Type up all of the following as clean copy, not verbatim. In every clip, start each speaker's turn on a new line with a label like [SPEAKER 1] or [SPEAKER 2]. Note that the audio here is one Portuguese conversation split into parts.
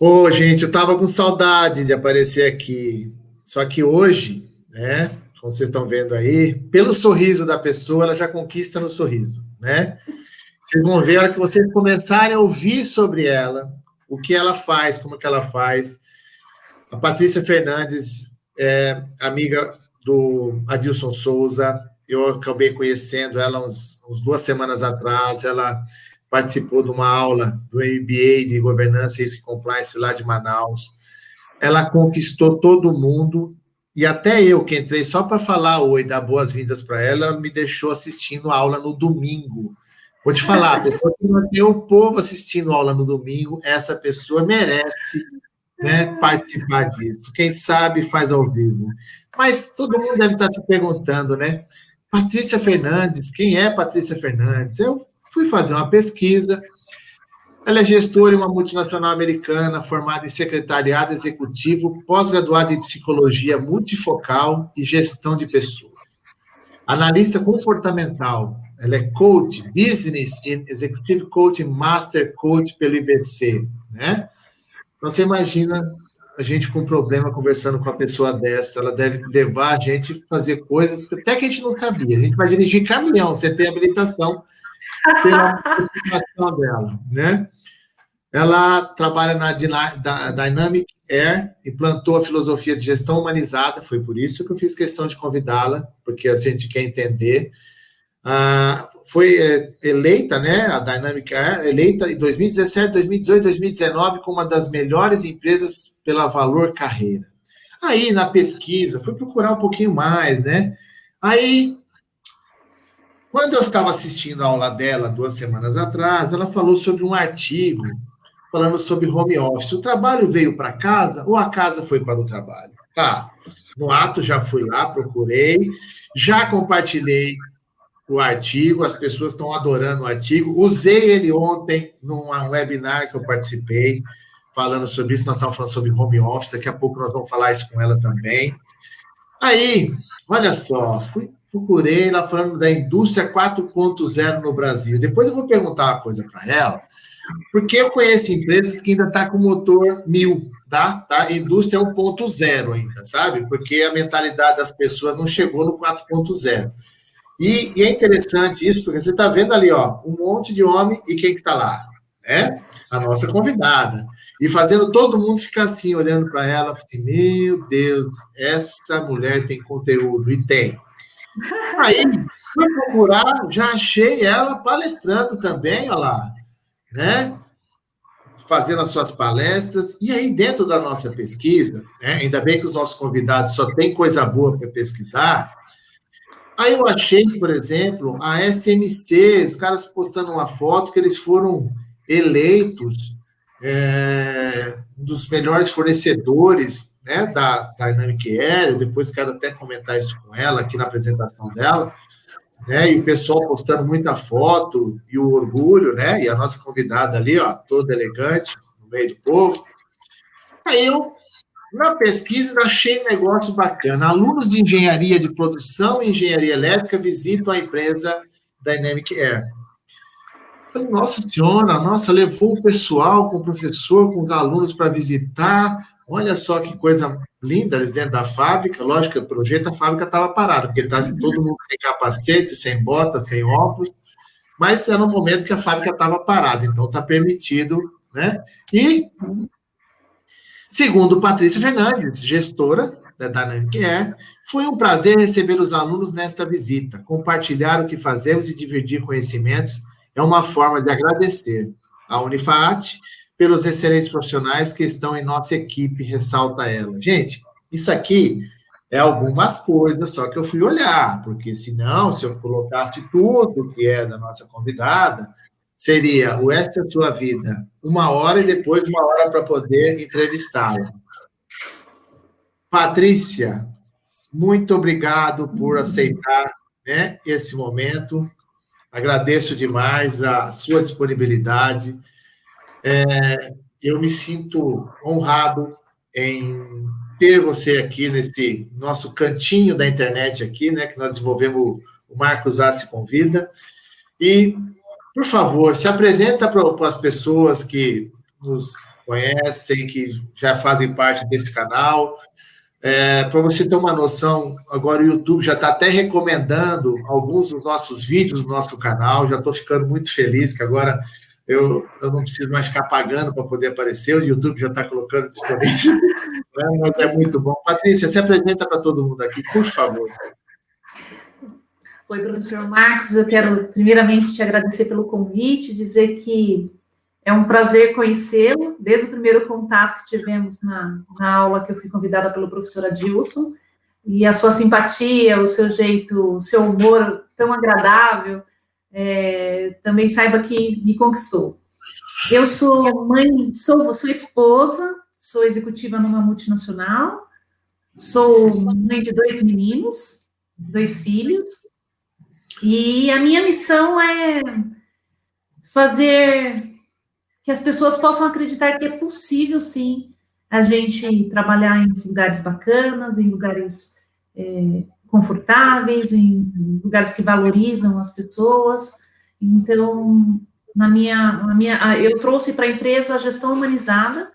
[SPEAKER 1] Ô, gente, eu tava com saudade de aparecer aqui. Só que hoje, né, como vocês estão vendo aí, pelo sorriso da pessoa, ela já conquista no sorriso, né? Vocês vão ver a hora que vocês começarem a ouvir sobre ela, o que ela faz, como que ela faz. A Patrícia Fernandes é amiga do Adilson Souza. Eu acabei conhecendo ela uns 2 semanas atrás. Ela participou de uma aula do MBA de Governança e Risk e Compliance lá de Manaus. Ela conquistou todo mundo. E até eu, que entrei só para falar oi, dar boas-vindas para ela, ela me deixou assistindo a aula no domingo. Vou te falar, a pessoa que mantém o povo assistindo a aula no domingo, essa pessoa merece, né, participar disso. Quem sabe faz ao vivo. Mas todo mundo deve estar se perguntando, né? Patrícia Fernandes, quem é Patrícia Fernandes? Eu fui fazer uma pesquisa. Ela é gestora em uma multinacional americana, formada em secretariado executivo, pós-graduada em psicologia multifocal e gestão de pessoas. Analista comportamental. Ela é coach, business and executive coach, master coach pelo IBC, né? Então, você imagina a gente com problema conversando com uma pessoa dessa, ela deve levar a gente a fazer coisas que até que a gente não sabia. A gente vai dirigir caminhão, você tem habilitação pela motivação dela, né? Ela trabalha na Dynamic Air, implantou a filosofia de gestão humanizada, foi por isso que eu fiz questão de convidá-la, porque a gente quer entender. Foi eleita, né, a Dynamic Air, eleita em 2017, 2018, 2019 como uma das melhores empresas pela Valor Carreira. Aí, na pesquisa, fui procurar um pouquinho mais, né? Aí, quando eu estava assistindo a aula dela 2 semanas atrás, ela falou sobre um artigo falando sobre home office. O trabalho veio para casa ou a casa foi para o trabalho? Tá, no ato já fui lá, procurei, já compartilhei o artigo, as pessoas estão adorando o artigo. Usei ele ontem num webinar que eu participei, falando sobre isso. Nós estávamos falando sobre home office, daqui a pouco nós vamos falar isso com ela também. Aí, olha só, procurei lá falando da indústria 4.0 no Brasil. Depois eu vou perguntar uma coisa para ela, porque eu conheço empresas que ainda estão com motor 1000, tá? Indústria 1.0 ainda, sabe? Porque a mentalidade das pessoas não chegou no 4.0. E é interessante isso, porque você está vendo ali, ó, um monte de homem e quem que está lá? Né? A nossa convidada. E fazendo todo mundo ficar assim, olhando para ela, assim, meu Deus, essa mulher tem conteúdo, e tem. Aí, fui procurar, já achei ela palestrando também, olha lá, né? Fazendo as suas palestras, e aí dentro da nossa pesquisa, né? Ainda bem que os nossos convidados só tem coisa boa para pesquisar. Aí eu achei, por exemplo, a SMC, os caras postando uma foto que eles foram eleitos um dos melhores fornecedores, né, da Dynamic Air. Depois quero até comentar isso com ela aqui na apresentação dela, né, e o pessoal postando muita foto e o orgulho, né, e a nossa convidada ali, ó, toda elegante, no meio do povo. Aí eu na pesquisa, eu achei um negócio bacana. Alunos de engenharia de produção e engenharia elétrica visitam a empresa Dynamic Air. Falei, nossa senhora, nossa, levou o pessoal com o professor, com os alunos para visitar. Olha só que coisa linda, eles dentro da fábrica. Lógico que, pelo jeito, a fábrica estava parada, porque está todo mundo sem capacete, sem bota, sem óculos. Mas era um momento que a fábrica estava parada, então está permitido, né? E segundo Patrícia Fernandes, gestora da Dynamic Air, foi um prazer receber os alunos nesta visita. Compartilhar o que fazemos e dividir conhecimentos é uma forma de agradecer à Unifaat pelos excelentes profissionais que estão em nossa equipe, ressalta ela. Gente, isso aqui é algumas coisas, só que eu fui olhar, porque senão, se eu colocasse tudo que é da nossa convidada, seria o Esta é a Sua Vida, 1 hora e depois 1 hora para poder entrevistá-la. Patrícia, muito obrigado por aceitar, né, esse momento. Agradeço demais a sua disponibilidade. Eu me sinto honrado em ter você aqui nesse nosso cantinho da internet aqui, né, que nós desenvolvemos o Marcos A se Convida. E por favor, se apresenta para as pessoas que nos conhece, sei que já fazem parte desse canal. Para você ter uma noção, agora o YouTube já está até recomendando alguns dos nossos vídeos no nosso canal. Já estou ficando muito feliz que agora eu não preciso mais ficar pagando para poder aparecer, o YouTube já está colocando disponível, né? Mas é muito bom. Patrícia, se apresenta para todo mundo aqui, por favor.
[SPEAKER 2] Oi, professor Marcos, eu quero primeiramente te agradecer pelo convite, dizer que é um prazer conhecê-lo, desde o primeiro contato que tivemos na aula que eu fui convidada pelo professor Adilson, e a sua simpatia, o seu jeito, o seu humor tão agradável, também saiba que me conquistou. Eu sou mãe, sou esposa, sou executiva numa multinacional, sou mãe de 2 meninos, 2 filhos, e a minha missão é fazer que as pessoas possam acreditar que é possível, sim, a gente trabalhar em lugares bacanas, em lugares confortáveis, em lugares que valorizam as pessoas. Então, eu trouxe para a empresa a gestão humanizada,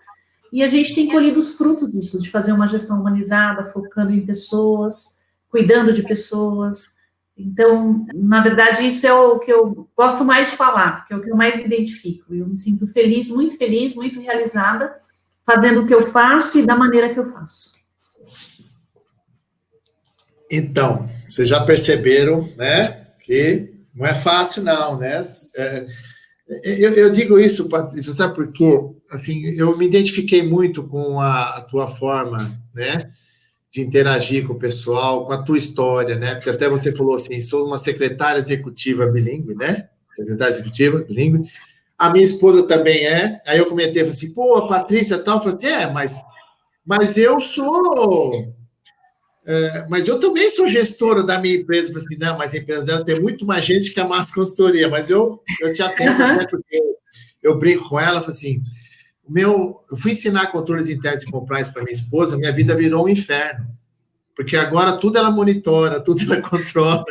[SPEAKER 2] e a gente tem colhido os frutos disso, de fazer uma gestão humanizada, focando em pessoas, cuidando de pessoas. Então, na verdade, isso é o que eu gosto mais de falar, que é o que eu mais me identifico. Eu me sinto feliz, muito realizada, fazendo o que eu faço e da maneira que eu faço.
[SPEAKER 1] Então, vocês já perceberam, né, que não é fácil, não, né? Eu digo isso, Patrícia, sabe por quê? Assim, eu me identifiquei muito com a tua forma, né, de interagir com o pessoal, com a tua história, né? Porque até você falou assim, sou uma secretária executiva bilíngue, né? Secretária executiva bilíngue. A minha esposa também é. Aí eu comentei, falei assim, pô, a Patrícia tal, eu falei assim, mas eu sou... mas eu também sou gestora da minha empresa. Eu falei assim, não, mas a empresa dela tem muito mais gente que a Massa Consultoria, mas eu te atendo, né? Porque eu brinco com ela, falei assim, eu fui ensinar controles internos e compliance para minha esposa, minha vida virou um inferno. Porque agora tudo ela monitora, tudo ela controla.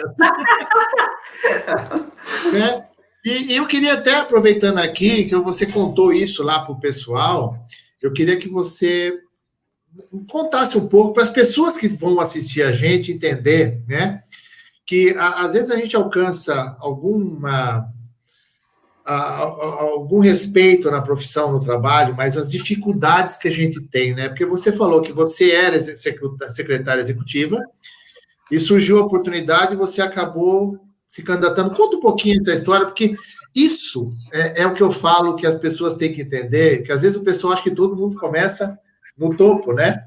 [SPEAKER 1] Né? E eu queria até, aproveitando aqui, que você contou isso lá para o pessoal, eu queria que você contasse um pouco para as pessoas que vão assistir a gente entender, né? Que às vezes a gente alcança algum respeito na profissão, no trabalho, mas as dificuldades que a gente tem, né? Porque você falou que você era secretária executiva e surgiu a oportunidade e você acabou se candidatando. Conta um pouquinho dessa história, porque isso é o que eu falo que as pessoas têm que entender, que às vezes o pessoal acha que todo mundo começa no topo, né?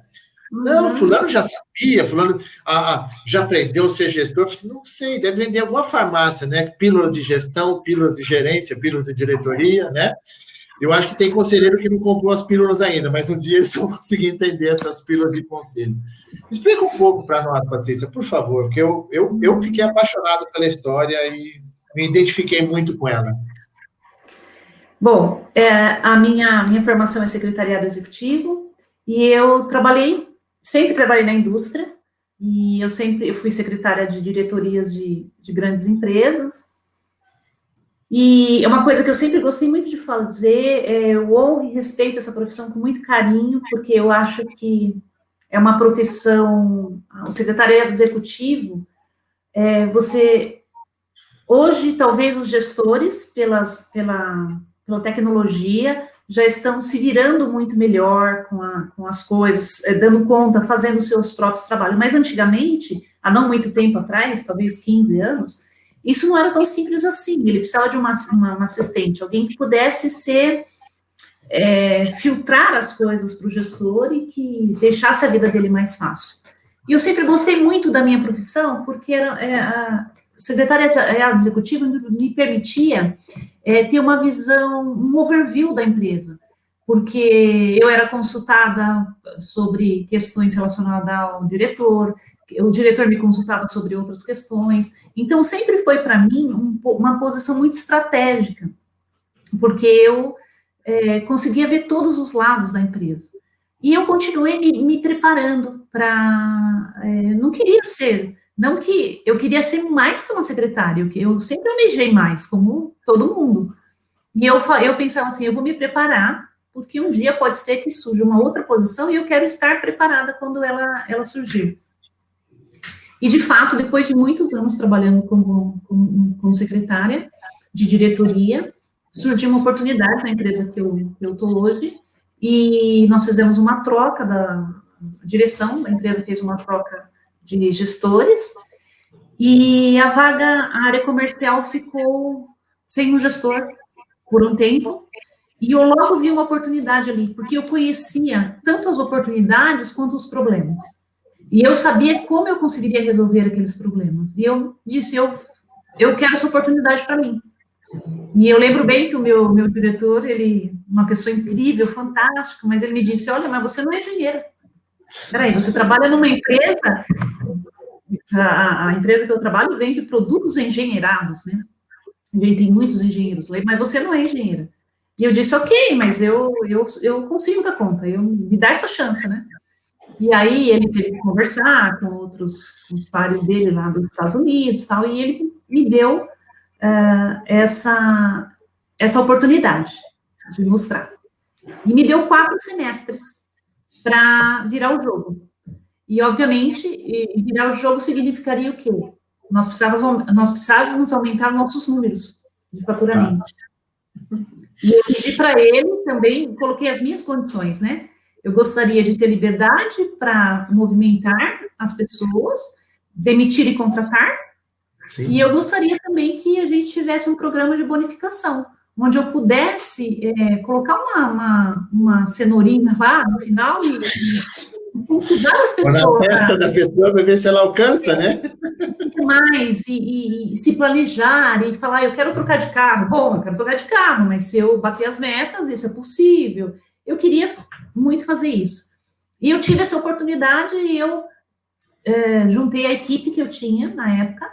[SPEAKER 1] Não, fulano já sabia, fulano já aprendeu a ser gestor. Não sei, deve vender alguma farmácia, né? Pílulas de gestão, pílulas de gerência, pílulas de diretoria, né? Eu acho que tem conselheiro que não comprou as pílulas ainda, mas um dia eles vão conseguir entender essas pílulas de conselho. Explica um pouco para nós, Patrícia, por favor, porque eu fiquei apaixonado pela história e me identifiquei muito com ela.
[SPEAKER 2] Bom, a minha formação é secretariado executivo, e eu sempre trabalhei na indústria, e eu fui secretária de diretorias de grandes empresas, e é uma coisa que eu sempre gostei muito de fazer, eu honro e respeito essa profissão com muito carinho, porque eu acho que é uma profissão, o secretariado executivo, hoje, talvez os gestores, pela tecnologia, já estão se virando muito melhor com as coisas, dando conta, fazendo os seus próprios trabalhos. Mas antigamente, há não muito tempo atrás, talvez 15 anos, isso não era tão simples assim. Ele precisava de uma assistente, alguém que pudesse filtrar as coisas para o gestor e que deixasse a vida dele mais fácil. E eu sempre gostei muito da minha profissão, porque a secretária executiva me permitia ter uma visão, um overview da empresa, porque eu era consultada sobre questões relacionadas ao diretor, o diretor me consultava sobre outras questões, então sempre foi para mim uma posição muito estratégica, porque eu conseguia ver todos os lados da empresa. E eu continuei me preparando para... não queria ser... Não que eu queria ser mais que uma secretária, eu sempre almejei mais, como todo mundo. E eu pensava assim, eu vou me preparar porque um dia pode ser que surja uma outra posição e eu quero estar preparada quando ela surgir. E, de fato, depois de muitos anos trabalhando como secretária de diretoria, surgiu uma oportunidade na empresa que eu estou hoje, e nós fizemos uma troca a direção da empresa fez uma troca de gestores, e a área comercial ficou sem um gestor por um tempo, e eu logo vi uma oportunidade ali, porque eu conhecia tanto as oportunidades quanto os problemas. E eu sabia como eu conseguiria resolver aqueles problemas. E eu disse, eu quero essa oportunidade para mim. E eu lembro bem que o meu diretor, uma pessoa incrível, fantástica, mas ele me disse, olha, mas você não é engenheira. Peraí, você trabalha numa empresa, a empresa que eu trabalho vende produtos engenheirados, né? Ele tem muitos engenheiros, mas você não é engenheira. E eu disse, ok, mas eu consigo dar conta, me dá essa chance, né? E aí ele teve que conversar com os pares dele lá dos Estados Unidos, tal, e ele me deu essa oportunidade de mostrar. E me deu 4 semestres para virar o jogo. E, obviamente, virar o jogo significaria o quê? Nós precisávamos aumentar nossos números de faturamento. E eu pedi para ele também, coloquei as minhas condições, né? Eu gostaria de ter liberdade para movimentar as pessoas, demitir e contratar. Sim. E eu gostaria também que a gente tivesse um programa de bonificação, onde eu pudesse colocar uma cenourinha lá no final e incentivar as pessoas.
[SPEAKER 1] Na festa da pessoa para ver se ela alcança, né?
[SPEAKER 2] Mais, e se planejar, e falar, eu quero trocar de carro. Bom, eu quero trocar de carro, mas se eu bater as metas, isso é possível. Eu queria muito fazer isso. E eu tive essa oportunidade e eu juntei a equipe que eu tinha na época,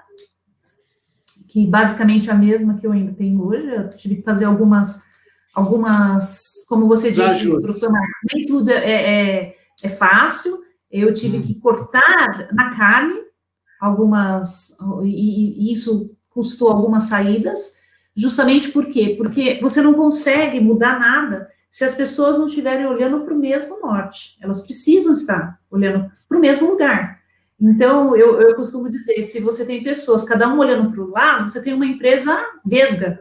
[SPEAKER 2] que basicamente é a mesma que eu ainda tenho hoje. Eu tive que fazer algumas como você disse, professor Marcos, nem tudo é fácil. Eu tive que cortar na carne e isso custou algumas saídas, justamente por quê? Porque você não consegue mudar nada se as pessoas não estiverem olhando para o mesmo norte. Elas precisam estar olhando para o mesmo lugar. Então, eu costumo dizer, se você tem pessoas, cada um olhando para o lado, você tem uma empresa vesga.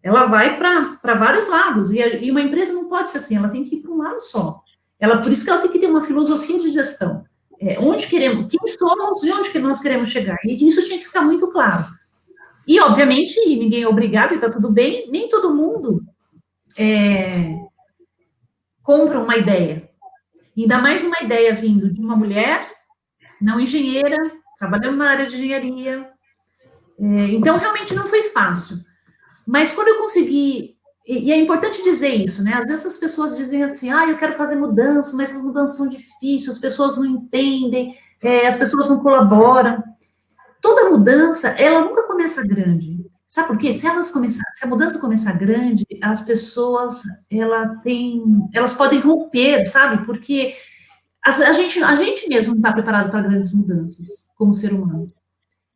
[SPEAKER 2] Ela vai para vários lados, e uma empresa não pode ser assim, ela tem que ir para um lado só. Por isso que ela tem que ter uma filosofia de gestão. Onde queremos, quem somos e onde que nós queremos chegar. E isso tinha que ficar muito claro. E, obviamente, ninguém é obrigado, e está tudo bem, nem todo mundo compra uma ideia. Ainda mais uma ideia vindo de uma mulher, não engenheira, trabalhando na área de engenharia. Então, realmente não foi fácil. Mas quando eu consegui, e é importante dizer isso, né? Às vezes as pessoas dizem assim, eu quero fazer mudança, mas as mudanças são difíceis, as pessoas não entendem, as pessoas não colaboram. Toda mudança, ela nunca começa grande. Sabe por quê? Se a mudança começar grande, as pessoas, elas podem romper, sabe? Porque a gente mesmo não está preparado para grandes mudanças, como ser humano.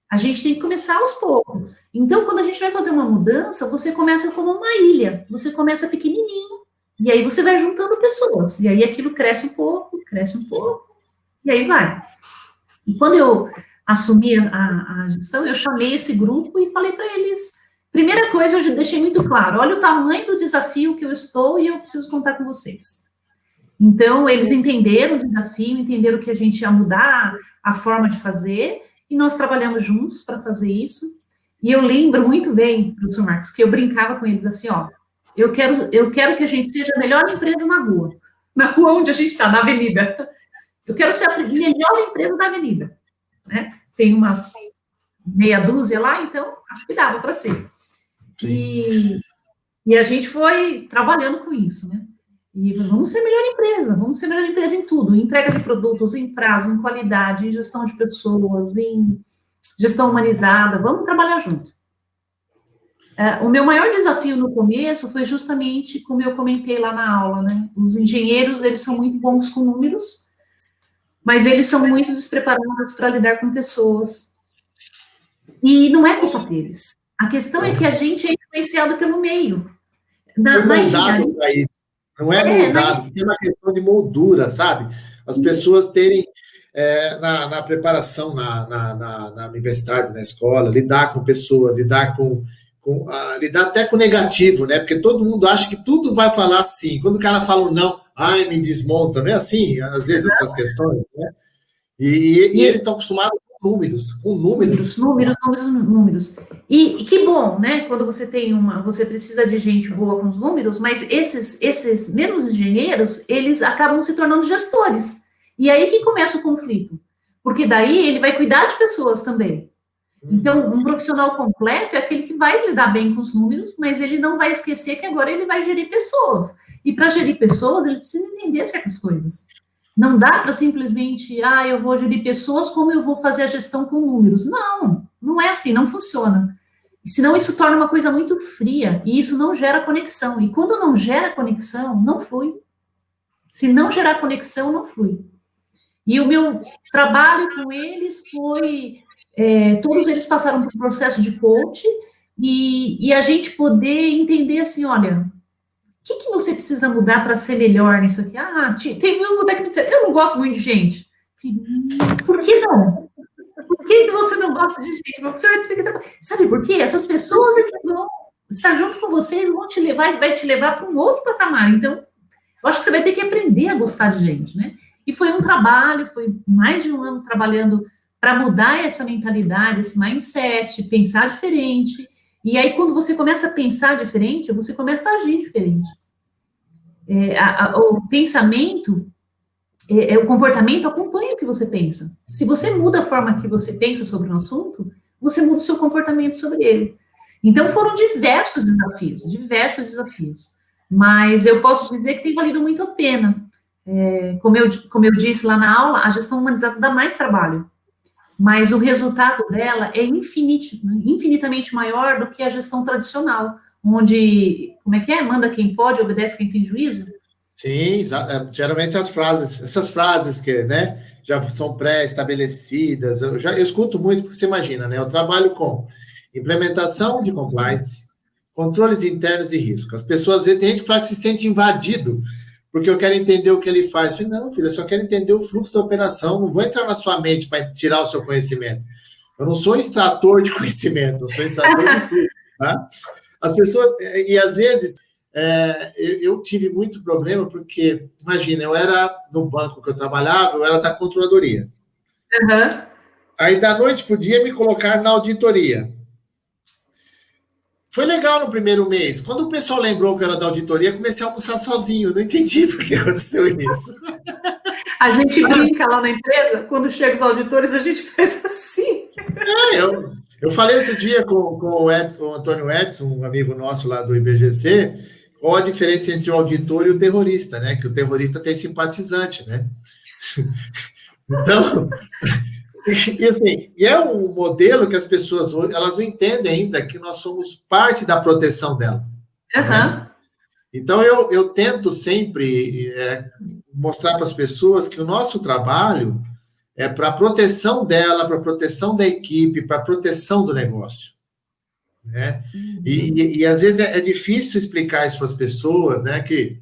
[SPEAKER 2] A gente tem que começar aos poucos. Então, quando a gente vai fazer uma mudança, você começa como uma ilha, você começa pequenininho, e aí você vai juntando pessoas, e aí aquilo cresce um pouco, e aí vai. E quando eu assumi a gestão, eu chamei esse grupo e falei para eles, primeira coisa, eu deixei muito claro, olha o tamanho do desafio que eu estou e eu preciso contar com vocês. Então, eles entenderam o desafio, entenderam que a gente ia mudar a forma de fazer, e nós trabalhamos juntos para fazer isso. E eu lembro muito bem, professor Marcos, que eu brincava com eles assim, eu quero que a gente seja a melhor empresa na rua onde a gente está, na avenida. Eu quero ser a melhor empresa da avenida. Né? Tem umas meia dúzia lá, então acho que dava para ser. E a gente foi trabalhando com isso, né? E vamos ser melhor empresa em tudo, em entrega de produtos, em prazo, em qualidade, em gestão de pessoas, em gestão humanizada, vamos trabalhar junto. O meu maior desafio no começo foi justamente, como eu comentei lá na aula, né? Os engenheiros, eles são muito bons com números, mas eles são muito despreparados para lidar com pessoas. E não é culpa deles. A questão é que a gente é influenciado pelo meio. Na engenharia,
[SPEAKER 1] Não é moldado, tem uma questão de moldura, sabe? As pessoas terem, na preparação, na universidade, na escola, lidar com pessoas, lidar até com o negativo, né? Porque todo mundo acha que tudo vai falar sim. Quando o cara fala um não, ai, me desmonta, não é assim? Às vezes essas questões, né? E eles estão acostumados com números.
[SPEAKER 2] Números. E que bom, né? Quando você você precisa de gente boa com os números, mas esses mesmos engenheiros, eles acabam se tornando gestores. E aí que começa o conflito. Porque daí ele vai cuidar de pessoas também. Então, um profissional completo é aquele que vai lidar bem com os números, mas ele não vai esquecer que agora ele vai gerir pessoas. E para gerir pessoas, ele precisa entender certas coisas. Não dá para simplesmente, eu vou gerir pessoas, como eu vou fazer a gestão com números. Não é assim, não funciona. Senão isso torna uma coisa muito fria, e isso não gera conexão. E quando não gera conexão, não flui. Se não gerar conexão, não flui. E o meu trabalho com eles foi... todos eles passaram por um processo de coach, e a gente poder entender assim, olha... O que você precisa mudar para ser melhor nisso aqui? Tem uns até que me disseram, eu não gosto muito de gente. Por que não? Por que você não gosta de gente? Sabe por quê? Essas pessoas é que vão estar junto com você e vão te levar, vai te levar para um outro patamar. Então, eu acho que você vai ter que aprender a gostar de gente, né? E foi um trabalho, foi mais de um ano trabalhando para mudar essa mentalidade, esse mindset, pensar diferente. E aí, quando você começa a pensar diferente, você começa a agir diferente. O pensamento, o comportamento acompanha o que você pensa. Se você muda a forma que você pensa sobre um assunto, você muda o seu comportamento sobre ele. Então, foram diversos desafios. Mas eu posso dizer que tem valido muito a pena. Como eu disse lá na aula, a gestão humanizada dá mais trabalho. Mas o resultado dela é infinitamente maior do que a gestão tradicional, onde, manda quem pode, obedece quem tem juízo?
[SPEAKER 1] Sim, geralmente essas frases que, né, já são pré-estabelecidas, eu escuto muito, porque você imagina, né, eu trabalho com implementação de compliance, controles internos e risco. As pessoas, às vezes, tem gente que fala que se sente invadido, porque eu quero entender o que ele faz. Eu falei, não, filho, eu só quero entender o fluxo da operação, não vou entrar na sua mente para tirar o seu conhecimento. Eu não sou extrator de conhecimento, eu sou extrator de fluxo, tá? As pessoas, e às vezes, eu tive muito problema, porque, imagina, eu era no banco que eu trabalhava, eu era da controladoria.
[SPEAKER 2] Uhum.
[SPEAKER 1] Aí, da noite para o dia, me colocaram na auditoria. Foi legal no primeiro mês. Quando o pessoal lembrou que eu era da auditoria, comecei a almoçar sozinho. Não entendi por que aconteceu isso.
[SPEAKER 2] A gente brinca lá na empresa, quando chegam os auditores, a gente faz assim.
[SPEAKER 1] Eu falei outro dia com o Antônio Edson, um amigo nosso lá do IBGC, qual a diferença entre o auditor e o terrorista, né? Que o terrorista tem simpatizante, né? Então... E é um modelo que as pessoas elas não entendem ainda que nós somos parte da proteção dela.
[SPEAKER 2] Uhum.
[SPEAKER 1] Né? Então, eu tento sempre mostrar para as pessoas que o nosso trabalho é para a proteção dela, para a proteção da equipe, para a proteção do negócio. Né? E às vezes é difícil explicar isso para as pessoas, né? Que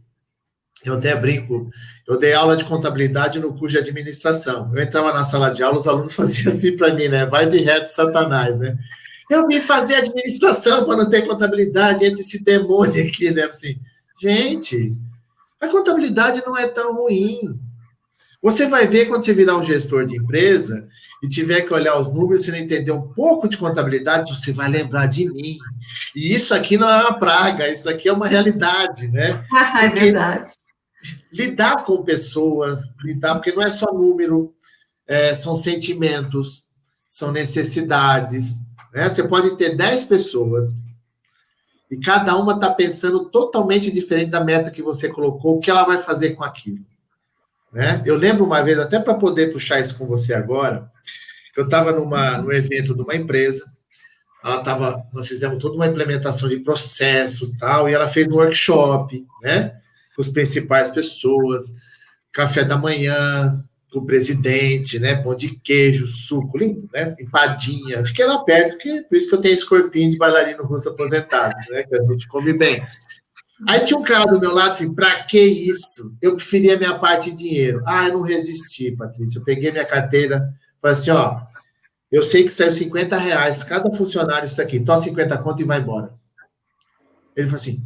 [SPEAKER 1] eu até brinco, eu dei aula de contabilidade no curso de administração. Eu entrava na sala de aula, os alunos faziam assim para mim, né? Vai de reto, Satanás, né? Eu vim fazer administração para não ter contabilidade, entre esse demônio aqui, né? Assim, gente, a contabilidade não é tão ruim. Você vai ver quando você virar um gestor de empresa e tiver que olhar os números, você não entender um pouco de contabilidade, você vai lembrar de mim. E isso aqui não é uma praga, isso aqui é uma realidade, né?
[SPEAKER 2] É verdade.
[SPEAKER 1] Lidar com pessoas, porque não é só número, são sentimentos, são necessidades. Né? Você pode ter 10 pessoas e cada uma está pensando totalmente diferente da meta que você colocou, o que ela vai fazer com aquilo. Né? Eu lembro uma vez, até para poder puxar isso com você agora, eu estava no evento de uma empresa, nós fizemos toda uma implementação de processos e ela fez um workshop, né? Com as principais pessoas, café da manhã, com o presidente, né? Pão de queijo, suco, lindo, né? Empadinha. Fiquei lá perto, por isso que eu tenho esse corpinho de bailarino russo aposentado, né? Que a gente come bem. Aí tinha um cara do meu lado assim, pra que isso? Eu preferia minha parte de dinheiro. Ah, eu não resisti, Patrícia. Eu peguei minha carteira, falei assim, ó, eu sei que saiu R$ 50, cada funcionário isso aqui, toma 50 conto e vai embora. Ele falou assim,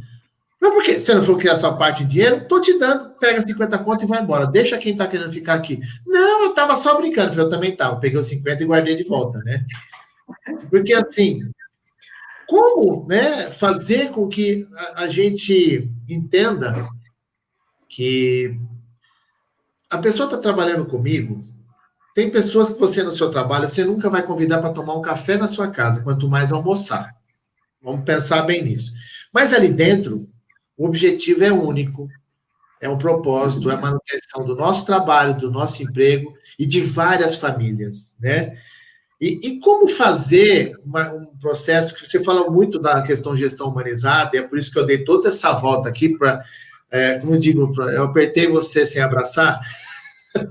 [SPEAKER 1] mas por que você não falou que é a sua parte de dinheiro? Tô te dando, pega 50 conto e vai embora. Deixa quem tá querendo ficar aqui. Não, eu tava só brincando. Eu também tava. Peguei os 50 e guardei de volta, né? Porque assim, como, né, fazer com que a gente entenda que a pessoa está trabalhando comigo, tem pessoas que você no seu trabalho, você nunca vai convidar para tomar um café na sua casa, quanto mais almoçar. Vamos pensar bem nisso. Mas ali dentro, o objetivo é único, é um propósito, é a manutenção do nosso trabalho, do nosso emprego e de várias famílias, né? E como fazer um processo que você fala muito da questão de gestão humanizada, e é por isso que eu dei toda essa volta aqui para, como eu digo, eu apertei você sem abraçar,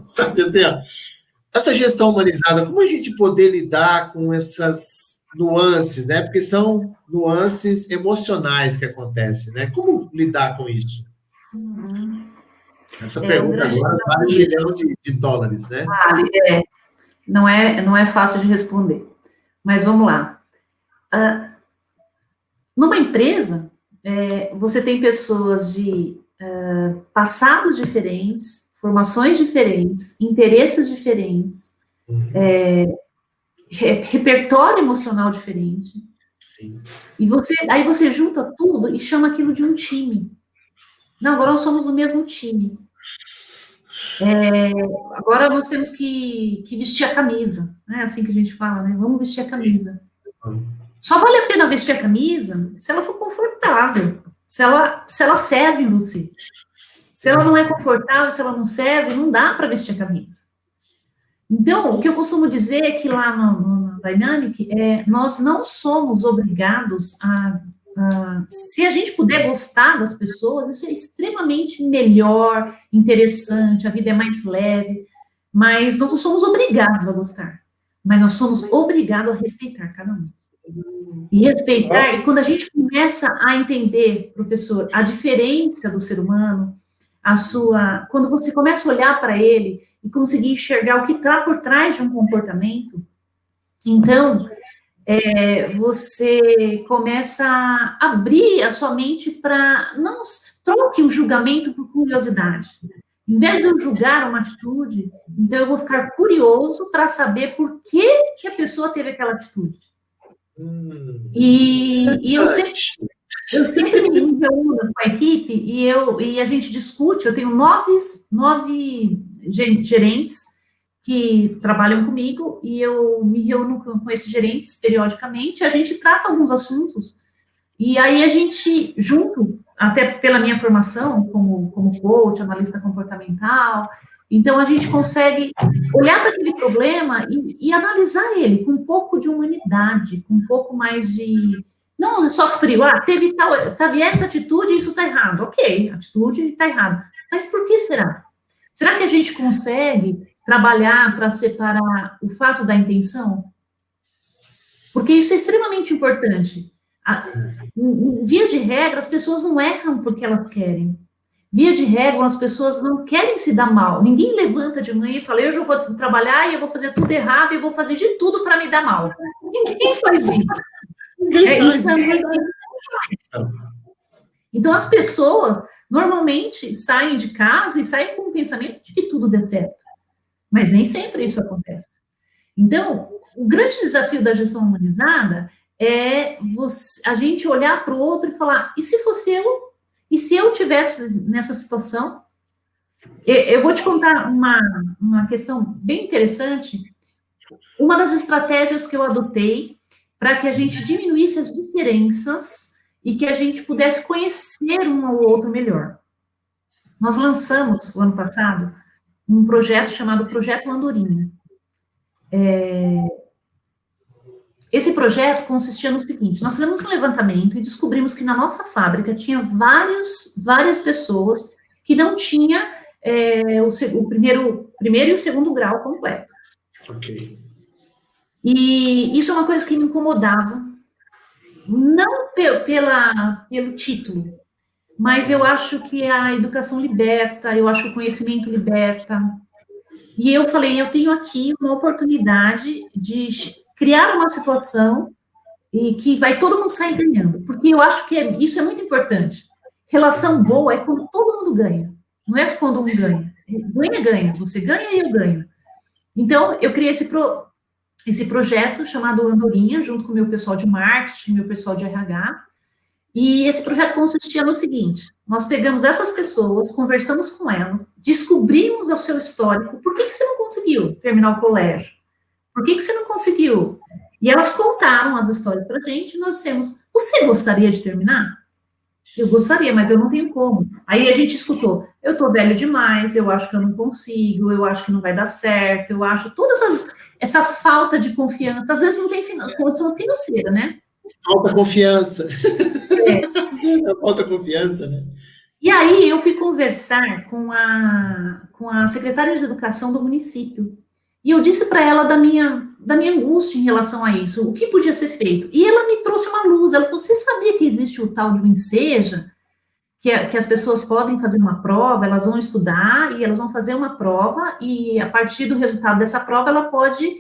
[SPEAKER 1] sabe assim, ó, essa gestão humanizada, como a gente poder lidar com essas nuances, né? Porque são nuances emocionais que acontecem, né? Como lidar com isso? Essa
[SPEAKER 2] É um
[SPEAKER 1] pergunta
[SPEAKER 2] grande
[SPEAKER 1] agora vale
[SPEAKER 2] desafio.
[SPEAKER 1] $1 milhão de dólares, né?
[SPEAKER 2] Não é fácil de responder. Mas vamos lá. Numa empresa, você tem pessoas de passados diferentes, formações diferentes, interesses diferentes, repertório emocional diferente.
[SPEAKER 1] Sim.
[SPEAKER 2] E aí você junta tudo e chama aquilo de um time. Não, agora nós somos do mesmo time. Agora nós temos que vestir a camisa. É assim que a gente fala, né? Vamos vestir a camisa. Só vale a pena vestir a camisa se ela for confortável, se ela serve em você. Se ela não é confortável, se ela não serve, não dá para vestir a camisa. Então, o que eu costumo dizer é que lá no Dynamic, nós não somos obrigados se a gente puder gostar das pessoas, isso é extremamente melhor, interessante, a vida é mais leve, mas não somos obrigados a gostar, mas nós somos obrigados a respeitar cada um. E respeitar, e quando a gente começa a entender, professor, a diferença do ser humano, quando você começa a olhar para ele e conseguir enxergar o que está por trás de um comportamento, então você começa a abrir a sua mente para não troque o julgamento por curiosidade. Em vez de eu julgar uma atitude, então eu vou ficar curioso para saber por que a pessoa teve aquela atitude. E eu sempre me reúno com a equipe e a gente discute. Eu tenho nove gerentes que trabalham comigo e eu me reúno com esses gerentes periodicamente. A gente trata alguns assuntos e aí a gente, junto, até pela minha formação como coach, analista comportamental, então a gente consegue olhar para aquele problema e analisar ele com um pouco de humanidade, com um pouco mais de não só frio, teve essa atitude e isso está errado. Ok, a atitude está errada. Mas por que será? Será que a gente consegue trabalhar para separar o fato da intenção? Porque isso é extremamente importante. Via de regra, as pessoas não erram porque elas querem. Via de regra, as pessoas não querem se dar mal. Ninguém levanta de manhã e fala, eu já vou trabalhar e eu vou fazer tudo errado e eu vou fazer de tudo para me dar mal. Ninguém faz isso. Então, as pessoas normalmente saem de casa e saem com o pensamento de que tudo dê certo. Mas nem sempre isso acontece. Então, o grande desafio da gestão humanizada é a gente olhar para o outro e falar, e se fosse eu? E se eu tivesse nessa situação? Eu vou te contar uma questão bem interessante. Uma das estratégias que eu adotei para que a gente diminuísse as diferenças e que a gente pudesse conhecer um ao outro melhor. Nós lançamos, o ano passado, um projeto chamado Projeto Andorinha. Esse projeto consistia no seguinte, nós fizemos um levantamento e descobrimos que na nossa fábrica tinha várias pessoas que não tinham o primeiro e o segundo grau completo.
[SPEAKER 1] Ok.
[SPEAKER 2] E isso é uma coisa que me incomodava, não pelo título, mas eu acho que a educação liberta, eu acho que o conhecimento liberta. E eu falei, eu tenho aqui uma oportunidade de criar uma situação e que vai todo mundo sair ganhando, porque eu acho que isso é muito importante. Relação boa é quando todo mundo ganha, não é quando um ganha. Ganha, você ganha e eu ganho. Então, eu criei esse projeto chamado Andorinha, junto com o meu pessoal de marketing, meu pessoal de RH, e esse projeto consistia no seguinte: nós pegamos essas pessoas, conversamos com elas, descobrimos o seu histórico, por que você não conseguiu terminar o colégio? Por que você não conseguiu? E elas contaram as histórias para a gente, e nós dissemos, você gostaria de terminar? Eu gostaria, mas eu não tenho como. Aí a gente escutou, eu estou velho demais, eu acho que eu não consigo, eu acho que não vai dar certo, eu acho essa falta de confiança, às vezes não tem condição financeira, né?
[SPEAKER 1] Falta confiança. Falta confiança, né?
[SPEAKER 2] E aí eu fui conversar com a secretária de educação do município. E eu disse para ela da minha angústia em relação a isso, o que podia ser feito. E ela me trouxe uma luz, ela falou, você sabia que existe o tal do Enseja, que as pessoas podem fazer uma prova, elas vão estudar e elas vão fazer uma prova, e a partir do resultado dessa prova, ela pode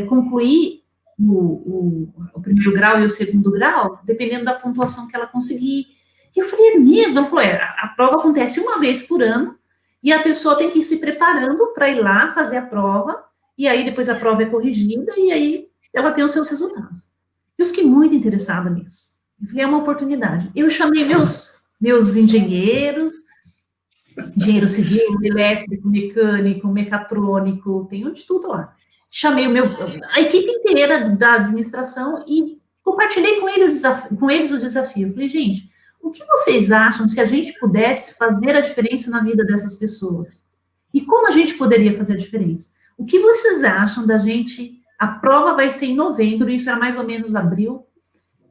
[SPEAKER 2] concluir o primeiro grau e o segundo grau, dependendo da pontuação que ela conseguir. E eu falei, é mesmo? Ela falou, a prova acontece uma vez por ano, e a pessoa tem que ir se preparando para ir lá fazer a prova, e aí depois a prova é corrigida, e aí ela tem os seus resultados. Eu fiquei muito interessada nisso. Eu falei, é uma oportunidade. Eu chamei meus engenheiros, engenheiro civil, elétrico, mecânico, mecatrônico, tem de tudo lá. Chamei a equipe inteira da administração e compartilhei com eles o desafio. Eu falei, gente, o que vocês acham se a gente pudesse fazer a diferença na vida dessas pessoas? E como a gente poderia fazer a diferença? O que vocês acham da gente... A prova vai ser em novembro, isso era mais ou menos abril.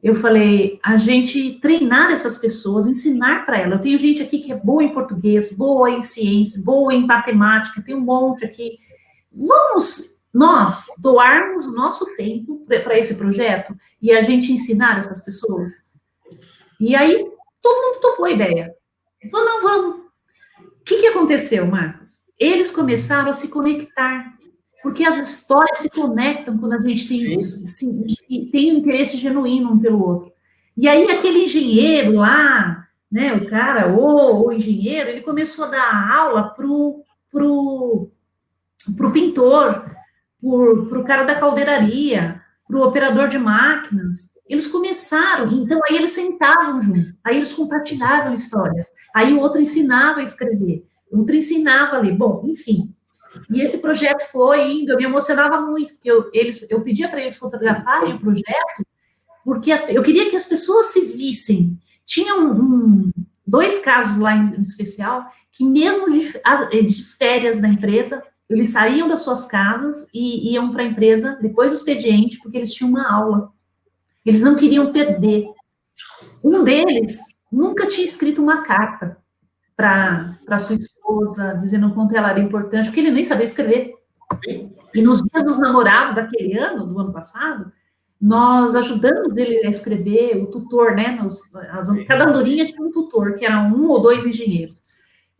[SPEAKER 2] Eu falei, a gente treinar essas pessoas, ensinar para elas. Eu tenho gente aqui que é boa em português, boa em ciência, boa em matemática, tem um monte aqui. Vamos nós doarmos o nosso tempo para esse projeto e a gente ensinar essas pessoas? E aí, todo mundo topou a ideia. Falou, não, vamos. O que aconteceu, Marcos? Eles começaram a se conectar, porque as histórias se conectam quando a gente tem um interesse genuíno um pelo outro. E aí, aquele engenheiro lá, né, o cara, o engenheiro, ele começou a dar aula pro pintor, pro cara da caldeiraria, pro operador de máquinas. Eles começaram, então aí eles sentavam junto, aí eles compartilhavam histórias, aí o outro ensinava a escrever, o outro ensinava a ler, bom, enfim. E esse projeto foi indo, eu me emocionava muito, porque eu pedia para eles fotografarem o projeto, porque eu queria que as pessoas se vissem. Tinha dois casos lá em especial, que mesmo de férias da empresa, eles saíam das suas casas e iam para a empresa depois do expediente, porque eles tinham uma aula. Eles não queriam perder. Um deles nunca tinha escrito uma carta para sua esposa, dizendo o quanto ela era importante, porque ele nem sabia escrever. E nos dias dos namorados daquele ano, do ano passado, nós ajudamos ele a escrever, o tutor, né? Cada andorinha tinha um tutor, que era 1 ou 2 engenheiros,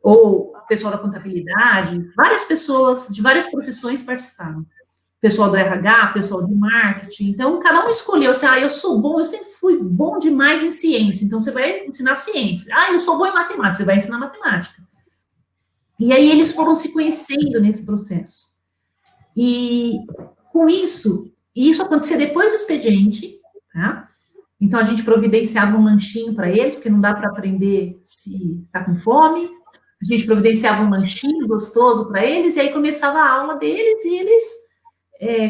[SPEAKER 2] ou pessoal da contabilidade, várias pessoas de várias profissões participaram. Pessoal do RH, pessoal de marketing. Então, cada um escolheu assim, eu sou bom, eu sempre fui bom demais em ciência, então você vai ensinar ciência. Eu sou bom em matemática, você vai ensinar matemática. E aí eles foram se conhecendo nesse processo. E com isso acontecia depois do expediente, tá? Então a gente providenciava um lanchinho para eles, porque não dá para aprender se está com fome. A gente providenciava um lanchinho gostoso para eles, e aí começava a aula deles, e eles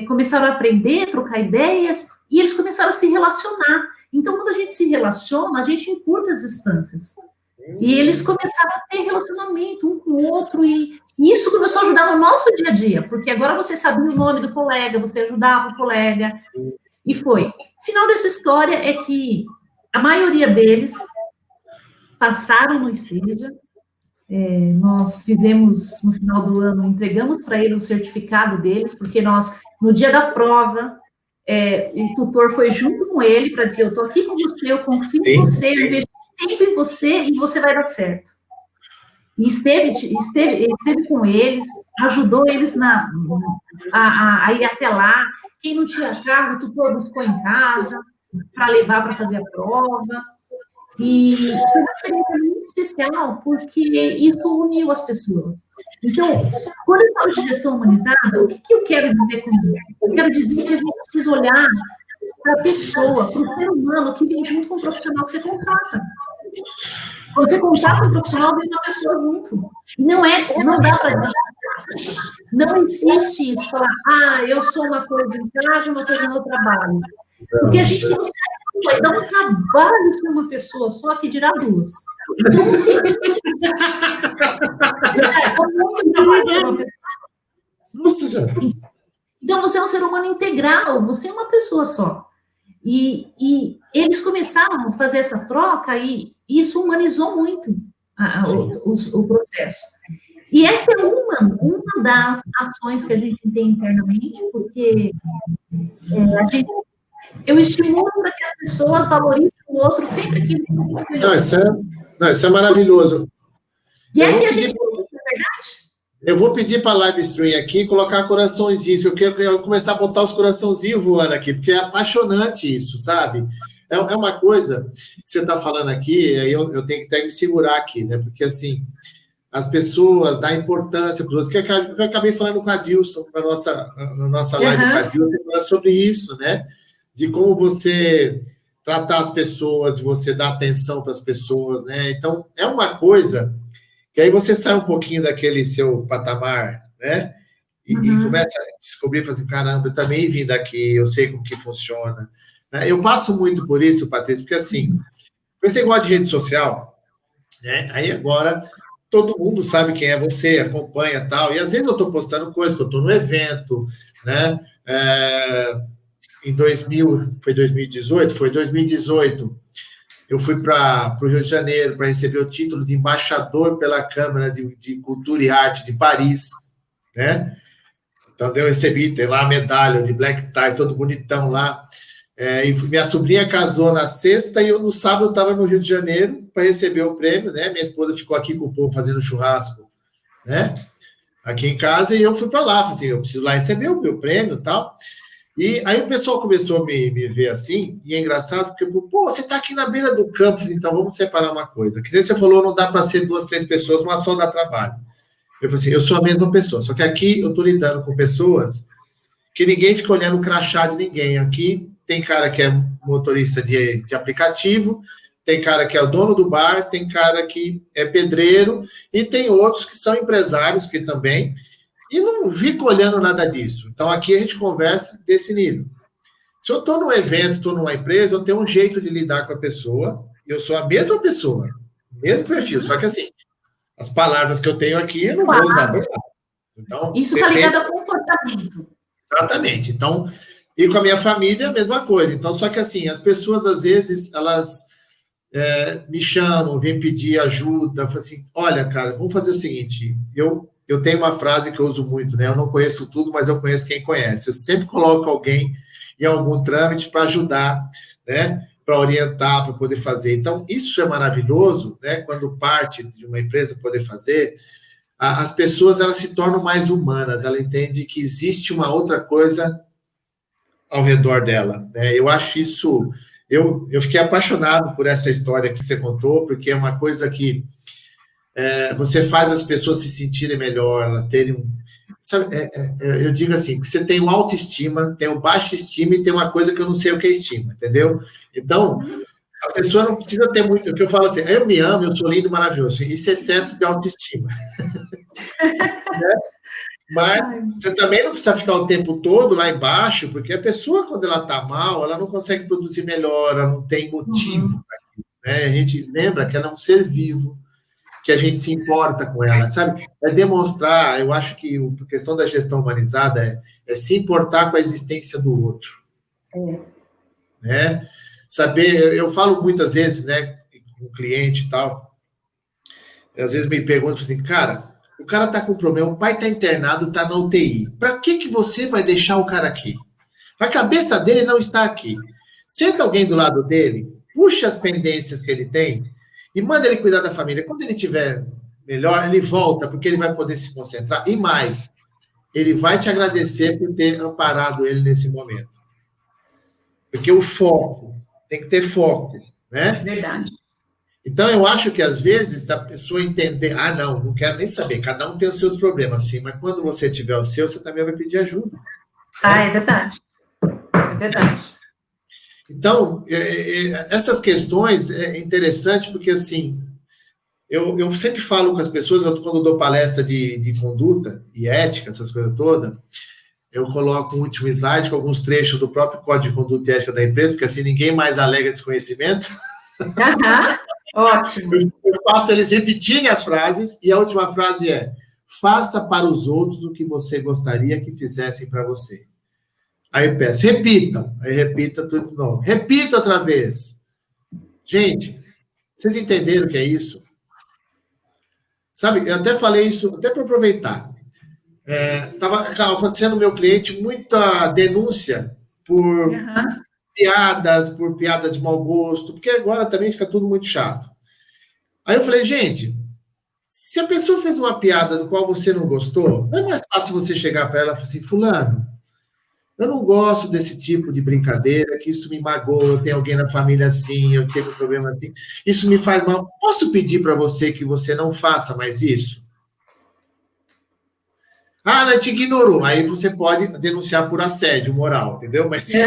[SPEAKER 2] começaram a aprender, trocar ideias, e eles começaram a se relacionar. Então, quando a gente se relaciona, a gente encurta as distâncias. E eles começaram a ter relacionamento um com o outro, e isso começou a ajudar no nosso dia a dia, porque agora você sabia o nome do colega, você ajudava o colega, e foi. O final dessa história é que a maioria deles passaram no Enseja. Nós fizemos, no final do ano, entregamos para eles o certificado deles, porque nós, no dia da prova, o tutor foi junto com ele para dizer, eu estou aqui com você, eu confio em você, eu investi tempo em você e você vai dar certo. E esteve com eles, ajudou eles a ir até lá. Quem não tinha carro, tu buscou em casa para levar para fazer a prova. E foi uma experiência muito especial, porque isso uniu as pessoas. Então, quando eu falo de gestão humanizada, o que eu quero dizer com isso? Eu quero dizer que a gente precisa olhar para a pessoa, para o ser humano que vem junto com o profissional que você contrata. Quando você contrata um profissional, vem uma pessoa junto. Não dá para dizer. Não existe isso, falar, eu sou uma coisa em casa, uma coisa no trabalho. Porque a gente tem um certo, vai dar um trabalho ser uma pessoa só, que dirá duas. Então, muito trabalho ser uma pessoa. Então, você é um ser humano integral, você é uma pessoa só. E eles começaram a fazer essa troca e isso humanizou muito o processo. E essa é uma das ações que a gente tem internamente, porque eu estimulo para que as pessoas valorizem o outro sempre que...
[SPEAKER 1] Isso é maravilhoso.
[SPEAKER 2] E é que a gente... É verdade?
[SPEAKER 1] Eu vou pedir para a live stream aqui colocar coraçõezinhos. Eu quero começar a botar os coraçãozinhos voando aqui, porque é apaixonante isso, sabe? É uma coisa que você está falando aqui, aí eu tenho que até me segurar aqui, né? Porque, assim, as pessoas dão importância para os outros, que eu acabei falando com a Dilson, na nossa live com a Dilson, sobre isso, né? De como você tratar as pessoas, de você dar atenção para as pessoas, né? Então, é uma coisa que aí você sai um pouquinho daquele seu patamar, né? E começa a descobrir, fazer, caramba, eu também vim daqui, eu sei como que funciona. Eu passo muito por isso, Patrícia, porque assim, você gosta de rede social, né? Aí agora todo mundo sabe quem é você, acompanha e tal, e às vezes eu estou postando coisas, que eu estou no evento, né? Em 2018, foi 2018, eu fui para o Rio de Janeiro para receber o título de embaixador pela Câmara de Cultura e Arte de Paris, né? Então, eu recebi, tem lá a medalha de black tie, todo bonitão lá. E minha sobrinha casou na sexta e eu no sábado estava no Rio de Janeiro para receber o prêmio, né? Minha esposa ficou aqui com o povo fazendo churrasco, né? Aqui em casa, e eu fui para lá, falei assim, eu preciso lá receber o meu prêmio e tal. E aí o pessoal começou a me ver assim, e é engraçado, porque, você está aqui na beira do campo, então vamos separar uma coisa. Que você falou, não dá para ser 2, 3 pessoas, mas só dá trabalho. Eu falei assim, eu sou a mesma pessoa, só que aqui eu estou lidando com pessoas que ninguém fica olhando o crachá de ninguém. Aqui tem cara que é motorista de aplicativo, tem cara que é o dono do bar, tem cara que é pedreiro, e tem outros que são empresários que também... E não fico olhando nada disso. Então, aqui a gente conversa desse nível. Se eu estou num evento, estou numa empresa, eu tenho um jeito de lidar com a pessoa, eu sou a mesma pessoa, mesmo perfil, só que assim, as palavras que eu tenho aqui, eu não vou usar para lá. Então,
[SPEAKER 2] isso está ligado ao comportamento.
[SPEAKER 1] Exatamente. Então, e com a minha família, a mesma coisa. Então, só que assim, as pessoas, às vezes, elas me chamam, vêm pedir ajuda, falam assim, olha, cara, vamos fazer o seguinte, eu tenho uma frase que eu uso muito, né? Eu não conheço tudo, mas eu conheço quem conhece. Eu sempre coloco alguém em algum trâmite para ajudar, né? Para orientar, para poder fazer. Então, isso é maravilhoso, né? Quando parte de uma empresa poder fazer, as pessoas elas se tornam mais humanas, ela entende que existe uma outra coisa ao redor dela, né? Eu acho isso... Eu fiquei apaixonado por essa história que você contou, porque é uma coisa que você faz as pessoas se sentirem melhor, elas terem sabe, eu digo assim, que você tem o autoestima, tem o baixa estima e tem uma coisa que eu não sei o que é estima, entendeu? Então, a pessoa não precisa ter muito, o que eu falo assim, eu me amo, eu sou lindo, maravilhoso, isso é excesso de autoestima. Né? Mas você também não precisa ficar o tempo todo lá embaixo, porque a pessoa, quando ela está mal, ela não consegue produzir melhor, ela não tem motivo para aquilo, né? A gente lembra que ela é um ser vivo, que a gente se importa com ela, sabe? É demonstrar, eu acho que a questão da gestão humanizada é se importar com a existência do outro. Né? Saber, eu falo muitas vezes, né, com o cliente e tal, às vezes me perguntam assim, cara, o cara está com problema, o pai está internado, está na UTI. Para que você vai deixar o cara aqui? A cabeça dele não está aqui. Senta alguém do lado dele, puxa as pendências que ele tem, e manda ele cuidar da família. Quando ele estiver melhor, ele volta, porque ele vai poder se concentrar. E mais, ele vai te agradecer por ter amparado ele nesse momento. Porque o foco, tem que ter foco, né?
[SPEAKER 2] Verdade.
[SPEAKER 1] Então, eu acho que, às vezes, a pessoa entender, não quero nem saber, cada um tem os seus problemas, sim, mas quando você tiver o seu, você também vai pedir ajuda.
[SPEAKER 2] É verdade. É verdade.
[SPEAKER 1] Então, essas questões é interessante, porque, assim, eu sempre falo com as pessoas, quando eu dou palestra de conduta e ética, essas coisas todas, eu coloco um último slide com alguns trechos do próprio Código de Conduta e Ética da empresa, porque assim ninguém mais alega desconhecimento.
[SPEAKER 2] Ótimo.
[SPEAKER 1] Eu faço eles repetirem as frases, e a última frase é: faça para os outros o que você gostaria que fizessem para você. Aí eu peço, repitam. Aí repita tudo de novo. Repita outra vez. Gente, vocês entenderam o que é isso? Sabe, eu até falei isso, até para aproveitar. Estava acontecendo no meu cliente muita denúncia por piadas de mau gosto, porque agora também fica tudo muito chato. Aí eu falei, gente, se a pessoa fez uma piada do qual você não gostou, não é mais fácil você chegar para ela e falar assim, fulano, eu não gosto desse tipo de brincadeira, que isso me magoa, eu tenho alguém na família assim, eu tenho um problema assim, isso me faz mal. Posso pedir para você que você não faça mais isso? Ela te ignorou. Aí você pode denunciar por assédio moral, entendeu? Mas se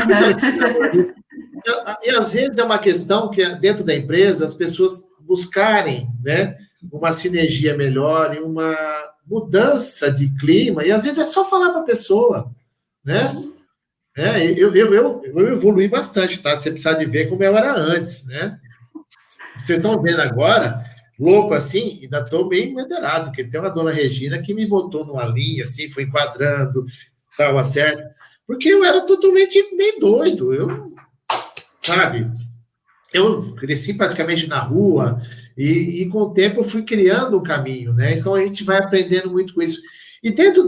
[SPEAKER 1] e às vezes é uma questão que dentro da empresa as pessoas buscarem, né, uma sinergia melhor e uma mudança de clima, e às vezes é só falar para a pessoa, né? Eu evoluí bastante, tá? Você precisa de ver como eu era antes, né? Vocês estão vendo agora, louco assim, ainda estou bem moderado, porque tem uma dona Regina que me botou numa linha, assim, foi enquadrando, estava certo, porque eu era totalmente meio doido, sabe? Eu cresci praticamente na rua, e com o tempo eu fui criando um caminho, né? Então a gente vai aprendendo muito com isso. E dentro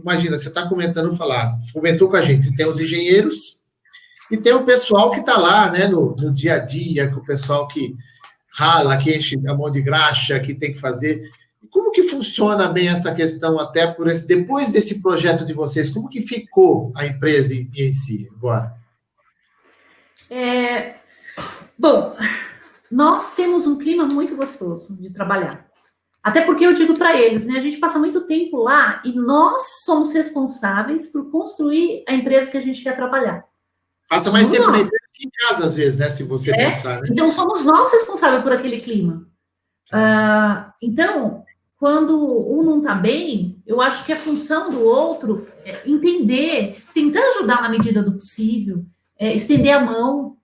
[SPEAKER 1] imagina, você está comentou com a gente, tem os engenheiros e tem o pessoal que está lá, né, no dia a dia, com o pessoal que rala, que enche a mão de graxa, que tem que fazer. Como que funciona bem essa questão, até depois desse projeto de vocês, como que ficou a empresa em si agora?
[SPEAKER 2] Bom, nós temos um clima muito gostoso de trabalhar. Até porque eu digo para eles, né? A gente passa muito tempo lá e nós somos responsáveis por construir a empresa que a gente quer trabalhar.
[SPEAKER 1] Passa mais tempo na empresa que em casa, às vezes, né? Se você pensar, né?
[SPEAKER 2] Então, somos nós responsáveis por aquele clima. Então, quando um não está bem, eu acho que a função do outro é entender, tentar ajudar na medida do possível, estender a mão,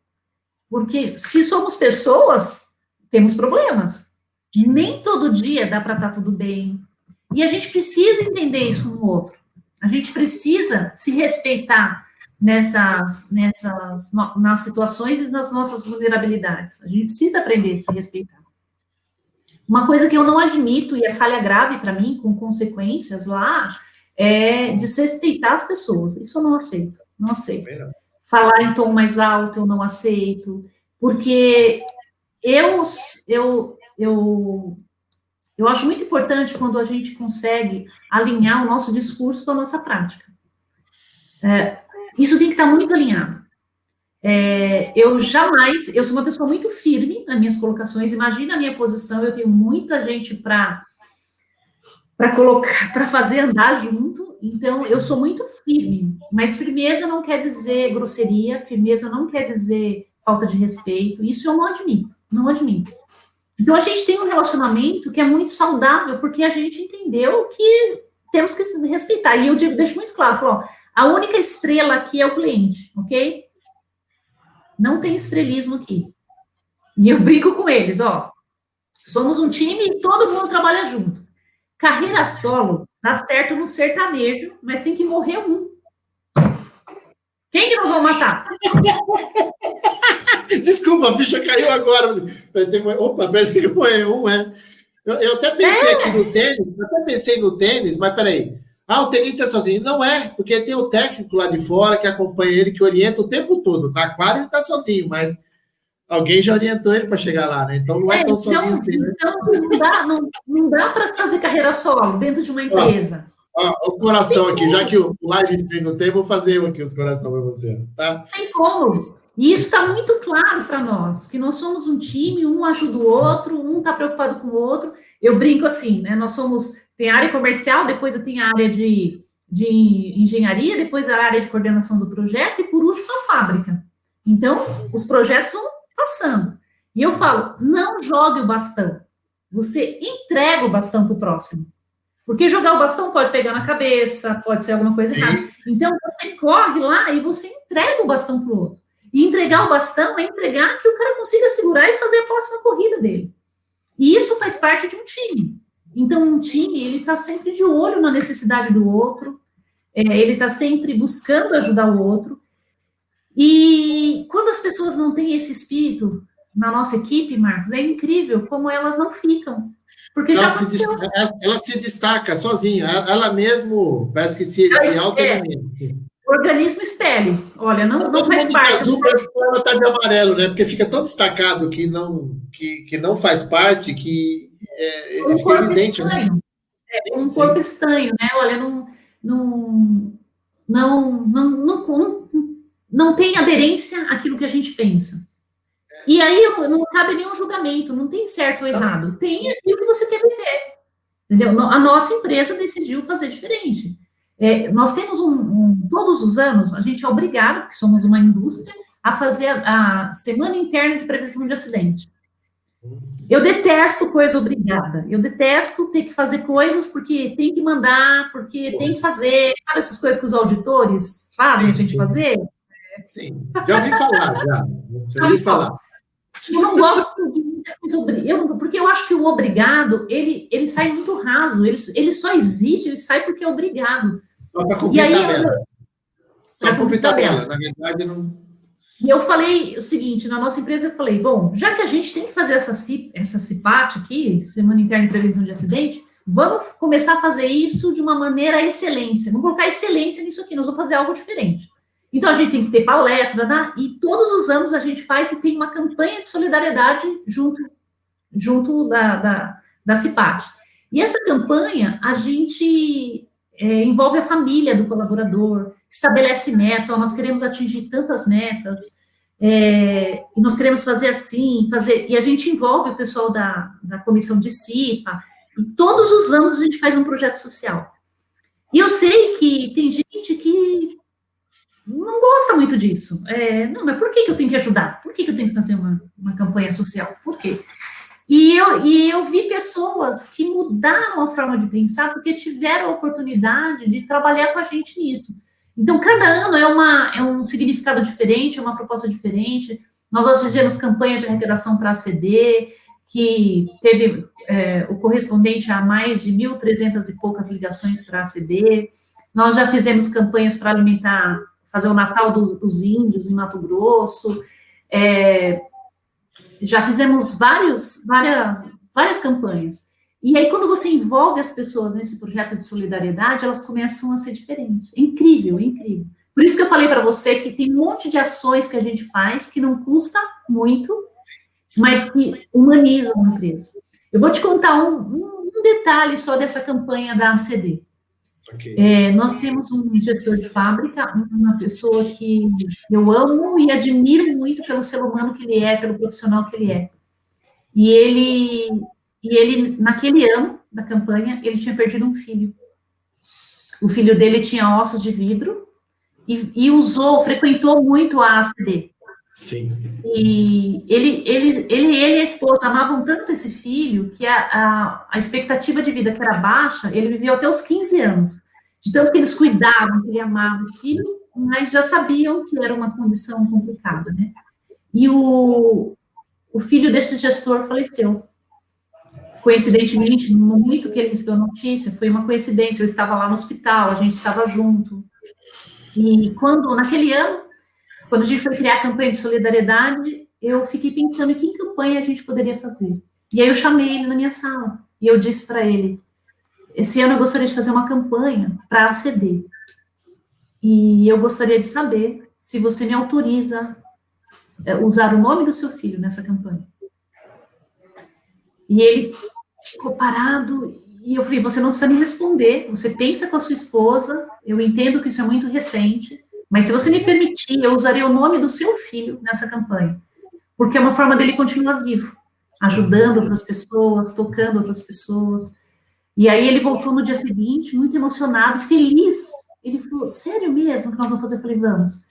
[SPEAKER 2] porque se somos pessoas, temos problemas. Nem todo dia dá para estar tudo bem. E a gente precisa entender isso no outro. A gente precisa se respeitar nas situações e nas nossas vulnerabilidades. A gente precisa aprender a se respeitar. Uma coisa que eu não admito, e é falha grave para mim, com consequências lá, é desrespeitar as pessoas. Isso eu não aceito. Não aceito. Falar em tom mais alto, eu não aceito. Porque eu acho muito importante quando a gente consegue alinhar o nosso discurso com a nossa prática. Isso tem que estar muito alinhado. Eu sou uma pessoa muito firme nas minhas colocações, imagina a minha posição, eu tenho muita gente para colocar, para fazer andar junto, então eu sou muito firme, mas firmeza não quer dizer grosseria, firmeza não quer dizer falta de respeito, isso eu não admito. Então, a gente tem um relacionamento que é muito saudável, porque a gente entendeu que temos que respeitar. E eu deixo muito claro, falo, a única estrela aqui é o cliente, ok? Não tem estrelismo aqui. E eu brinco com eles, somos um time e todo mundo trabalha junto. Carreira solo dá certo no sertanejo, mas tem que morrer um. Quem que nós vamos matar?
[SPEAKER 1] Desculpa, a ficha caiu agora. Opa, parece que morreu um, Eu até pensei aqui no tênis, mas peraí. O tenista é sozinho. Não é, porque tem o técnico lá de fora que acompanha ele, que orienta o tempo todo. Na quadra ele está sozinho, mas Alguém já orientou ele para chegar lá, né? Então não é tão sozinho assim, né?
[SPEAKER 2] Então não dá para fazer carreira solo dentro de uma empresa.
[SPEAKER 1] Ó, os coração aqui, já que o live stream não tem, vou fazer aqui os coração para você, tá?
[SPEAKER 2] Tem como. E isso está muito claro para nós, que nós somos um time, um ajuda o outro, um está preocupado com o outro. Eu brinco assim, né? Tem a área comercial, depois tem a área de engenharia, depois a área de coordenação do projeto e, por último, a fábrica. Então, os projetos vão passando. E eu falo, não jogue o bastão. Você entrega o bastão para o próximo. Porque jogar o bastão pode pegar na cabeça, pode ser alguma coisa errada. Então, você corre lá e você entrega o bastão para o outro. E entregar o bastão é entregar que o cara consiga segurar e fazer a próxima corrida dele. E isso faz parte de um time. Então, um time, ele está sempre de olho na necessidade do outro, ele está sempre buscando ajudar o outro. E quando as pessoas não têm esse espírito na nossa equipe, Marcos, é incrível como elas não ficam. Porque
[SPEAKER 1] ela se destaca sozinha, ela mesmo parece que se auto-elimina.
[SPEAKER 2] Organismo espelho. Olha, não faz parte.
[SPEAKER 1] Azul parece que ela está de amarelo, né? Porque fica tão destacado que não faz parte, que
[SPEAKER 2] um
[SPEAKER 1] fica evidente.
[SPEAKER 2] Estranho. Né? Um corpo estranho, né? Olha, não tem aderência àquilo que a gente pensa. E aí não cabe nenhum julgamento, não tem certo ou errado. Tem aquilo que você quer viver. Entendeu? A nossa empresa decidiu fazer diferente. Nós temos todos os anos, a gente é obrigado, porque somos uma indústria, a fazer a Semana Interna de Prevenção de Acidente. Eu detesto coisa obrigada. Eu detesto ter que fazer coisas porque tem que mandar, porque tem que fazer. Sabe essas coisas que os auditores fazem a gente fazer?
[SPEAKER 1] Sim, já ouvi falar, já ouvi falar.
[SPEAKER 2] Eu não gosto de muita coisa, porque eu acho que o obrigado, ele sai muito raso, ele só existe, ele sai porque é obrigado.
[SPEAKER 1] Só para cumprir tabela. Só para cumprir tabela, na verdade não...
[SPEAKER 2] E eu falei o seguinte, na nossa empresa eu falei, bom, já que a gente tem que fazer essa CIPAT aqui, Semana Interna de Prevenção de Acidente, vamos começar a fazer isso de uma maneira excelência, vamos colocar excelência nisso aqui, nós vamos fazer algo diferente. Então, a gente tem que ter palestra, e todos os anos a gente faz e tem uma campanha de solidariedade junto da CIPAT. E essa campanha, a gente envolve a família do colaborador, estabelece meta, nós queremos atingir tantas metas, e nós queremos fazer assim, e a gente envolve o pessoal da comissão de CIPA, e todos os anos a gente faz um projeto social. E eu sei que tem gente que não gosta muito disso. Não, mas por que eu tenho que ajudar? Por que eu tenho que fazer uma campanha social? Por quê? E eu vi pessoas que mudaram a forma de pensar porque tiveram a oportunidade de trabalhar com a gente nisso. Então, cada ano é um significado diferente, é uma proposta diferente. Nós já fizemos campanhas de arrecadação para a ACD, que teve o correspondente a mais de 1.300 e poucas ligações para a ACD. Nós já fizemos campanhas para alimentar, fazer o Natal dos Índios em Mato Grosso. Já fizemos várias campanhas. E aí, quando você envolve as pessoas nesse projeto de solidariedade, elas começam a ser diferentes. É incrível, é incrível. Por isso que eu falei para você que tem um monte de ações que a gente faz que não custa muito, mas que humanizam a empresa. Eu vou te contar um detalhe só dessa campanha da ACD. Okay. Nós temos um gestor de fábrica, uma pessoa que eu amo e admiro muito pelo ser humano que ele é, pelo profissional que ele é. E ele, naquele ano da campanha, ele tinha perdido um filho. O filho dele tinha ossos de vidro e frequentou muito a ACD.
[SPEAKER 1] Sim.
[SPEAKER 2] E ele e a esposa amavam tanto esse filho que a expectativa de vida que era baixa, ele viveu até os 15 anos. De tanto que eles cuidavam, que ele amava esse filho, mas já sabiam que era uma condição complicada, né? E o filho desse gestor faleceu. Coincidentemente, no momento que ele recebeu a notícia, foi uma coincidência, eu estava lá no hospital, a gente estava junto. E naquele ano, quando a gente foi criar a campanha de solidariedade, eu fiquei pensando em que campanha a gente poderia fazer. E aí eu chamei ele na minha sala, e eu disse para ele, esse ano eu gostaria de fazer uma campanha para a ACD. E eu gostaria de saber se você me autoriza usar o nome do seu filho nessa campanha. E ele ficou parado, e eu falei, você não precisa me responder, você pensa com a sua esposa, eu entendo que isso é muito recente, mas se você me permitir, eu usarei o nome do seu filho nessa campanha, porque é uma forma dele continuar vivo, ajudando outras pessoas, tocando outras pessoas. E aí ele voltou no dia seguinte, muito emocionado, feliz. Ele falou, sério mesmo que nós vamos fazer? Eu falei, vamos.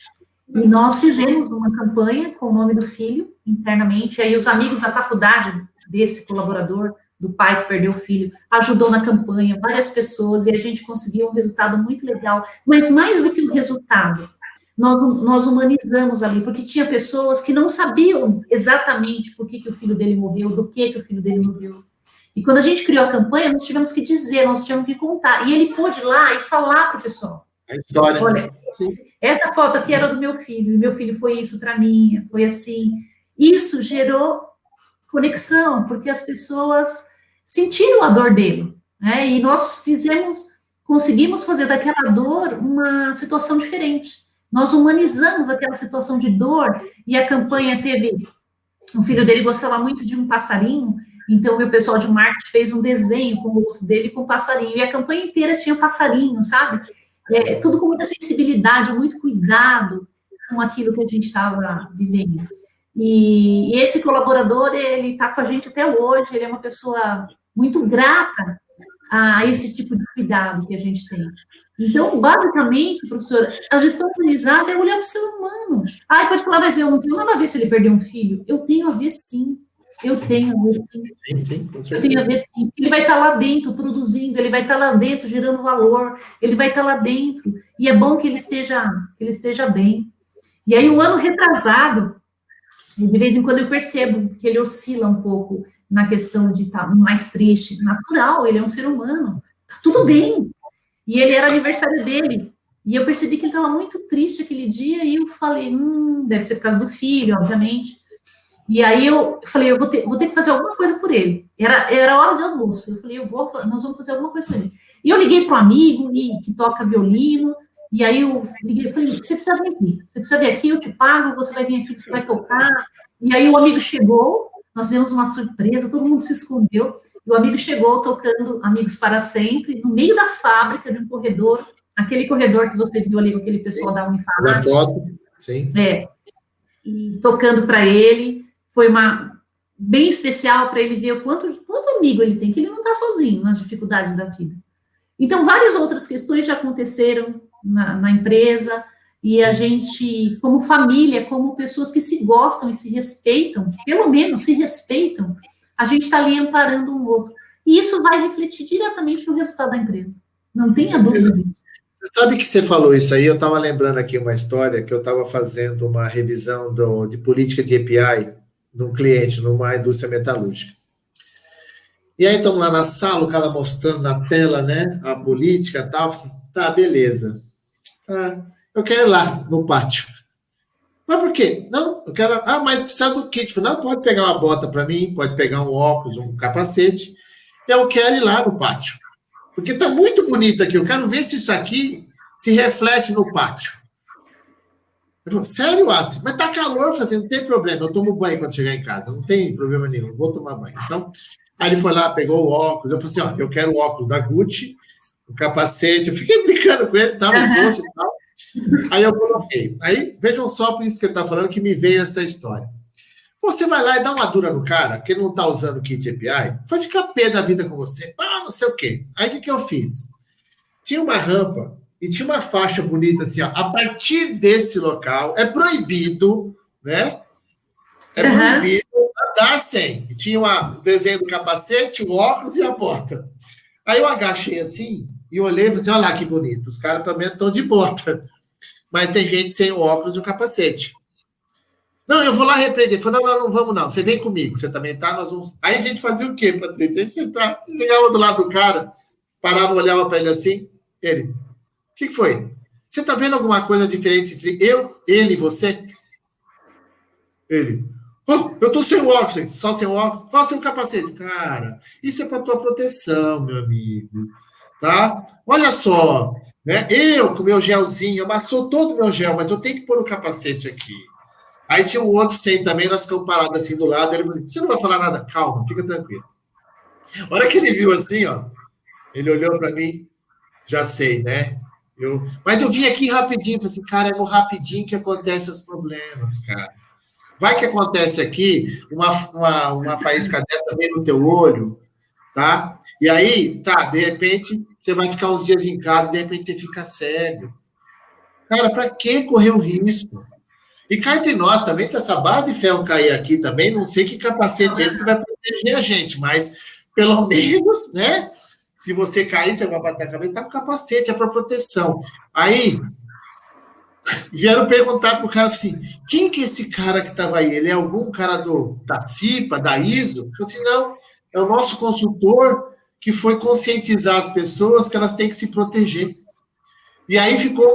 [SPEAKER 2] E nós fizemos uma campanha com o nome do filho, internamente, aí os amigos da faculdade desse colaborador, do pai que perdeu o filho, ajudou na campanha, várias pessoas, e a gente conseguiu um resultado muito legal. Mas mais do que o resultado, nós humanizamos ali, porque tinha pessoas que não sabiam exatamente por que o filho dele morreu, do que o filho dele morreu. E quando a gente criou a campanha, nós tivemos que dizer, nós tivemos que contar. E ele pôde ir lá e falar para o pessoal.
[SPEAKER 1] A história.
[SPEAKER 2] Olha, essa foto aqui era do meu filho, e meu filho foi isso para mim, foi assim. Isso gerou conexão, porque as pessoas sentiram a dor dele, né? E nós conseguimos fazer daquela dor uma situação diferente. Nós humanizamos aquela situação de dor, e a campanha teve... O filho dele gostava muito de um passarinho, então o meu pessoal de marketing fez um desenho com o rosto dele com um passarinho, e a campanha inteira tinha passarinho, sabe? Tudo com muita sensibilidade, muito cuidado com aquilo que a gente estava vivendo. E esse colaborador, ele está com a gente até hoje, ele é uma pessoa muito grata a esse tipo de cuidado que a gente tem. Então, basicamente, professora, a gestão humanizada é olhar para o ser humano. Pode falar, mas eu não tenho nada a ver se ele perdeu um filho. Eu tenho a ver, sim. Eu tenho a ver, sim.
[SPEAKER 1] Sim, com certeza.
[SPEAKER 2] Eu tenho a ver, sim. Ele vai estar lá dentro produzindo, ele vai estar lá dentro gerando valor, ele vai estar lá dentro. E é bom que ele esteja bem. E aí, o ano retrasado, de vez em quando eu percebo que ele oscila um pouco na questão de estar mais triste. Natural, ele é um ser humano. Tá tudo bem. E ele era aniversário dele. E eu percebi que ele estava muito triste aquele dia, e eu falei, deve ser por causa do filho, obviamente. E aí eu falei, eu vou ter que fazer alguma coisa por ele. Era hora de almoço. Eu falei, nós vamos fazer alguma coisa por ele. E eu liguei para um amigo que toca violino, e aí eu liguei, falei, você precisa vir aqui. Você precisa vir aqui, eu te pago, você vai vir aqui, você vai tocar. E aí o amigo chegou, nós fizemos uma surpresa, todo mundo se escondeu, e o amigo chegou tocando Amigos para Sempre, no meio da fábrica, de um corredor, aquele corredor que você viu ali com aquele pessoal da Unifat.
[SPEAKER 1] Na foto, sim.
[SPEAKER 2] E tocando para ele, foi bem especial para ele ver o quanto amigo ele tem, que ele não está sozinho nas dificuldades da vida. Então, várias outras questões já aconteceram na empresa, e a gente, como família, como pessoas que se gostam e se respeitam, pelo menos se respeitam, a gente está ali amparando um outro. E isso vai refletir diretamente no resultado da empresa. Não tenha dúvida disso.
[SPEAKER 1] Você sabe que você falou isso aí, eu estava lembrando aqui uma história que eu estava fazendo uma revisão de política de API de um cliente numa indústria metalúrgica. E aí estamos lá na sala, o cara mostrando na tela, né, a política e tal. Tá, beleza. Tá, eu quero ir lá no pátio. Mas por quê? Não, eu quero... mas precisa do kit. Não, pode pegar uma bota para mim, pode pegar um óculos, um capacete. Eu quero ir lá no pátio. Porque está muito bonito aqui. Eu quero ver se isso aqui se reflete no pátio. Eu falei, sério, Assi? Mas tá calor, não tem problema. Eu tomo banho quando chegar em casa. Não tem problema nenhum. Eu vou tomar banho. Então, aí ele foi lá, pegou o óculos. Eu falei assim, eu quero o óculos da Gucci, o capacete. Eu fiquei brincando com ele, tava no posto e tal. Aí eu coloquei. Aí, vejam só por isso que ele está falando, que me veio essa história. Você vai lá e dá uma dura no cara, que ele não está usando o kit API, vai ficar pé da vida com você. Não sei o quê. Aí, o que eu fiz? Tinha uma rampa e tinha uma faixa bonita assim, a partir desse local, é proibido, né? É proibido andar sem. E tinha o desenho do capacete, o óculos e a bota. Aí eu agachei assim e olhei e falei assim, olha lá que bonito, os caras pelo menos estão de bota. Mas tem gente sem o óculos e o capacete. Não, eu vou lá repreender. Falei, não vamos não. Você vem comigo. Você também tá, nós vamos... Aí a gente fazia o quê, Patrícia? A gente chegava do lado do cara, parava, olhava para ele assim, ele, o que foi? Você tá vendo alguma coisa diferente entre ele e você? Ele, eu tô sem o óculos. Só sem o óculos? Só sem o capacete. Cara, isso é para tua proteção, meu amigo. Tá? Olha só, né? Eu com meu gelzinho, amassou todo o meu gel, mas eu tenho que pôr o capacete aqui. Aí tinha um outro sem também, nós ficamos parados assim do lado, ele falou assim, você não vai falar nada? Calma, fica tranquilo. A hora que ele viu assim, ó, ele olhou para mim, já sei, né? Mas eu vim aqui rapidinho, falei assim, cara, é no rapidinho que acontecem os problemas, cara. Vai que acontece aqui, uma faísca dessa vem no teu olho, tá? E aí, tá, de repente, você vai ficar uns dias em casa, de repente você fica cego. Cara, para que correr o risco? E cá entre nós também, se essa barra de ferro cair aqui também, não sei que capacete é esse que vai proteger a gente, mas pelo menos, né? Se você cair, você vai bater a cabeça, tá com capacete, é para proteção. Aí, vieram perguntar pro cara assim: quem que é esse cara que estava aí? Ele é algum cara da CIPA, da ISO? Eu falei assim: não, é o nosso consultor que foi conscientizar as pessoas que elas têm que se proteger. E aí ficou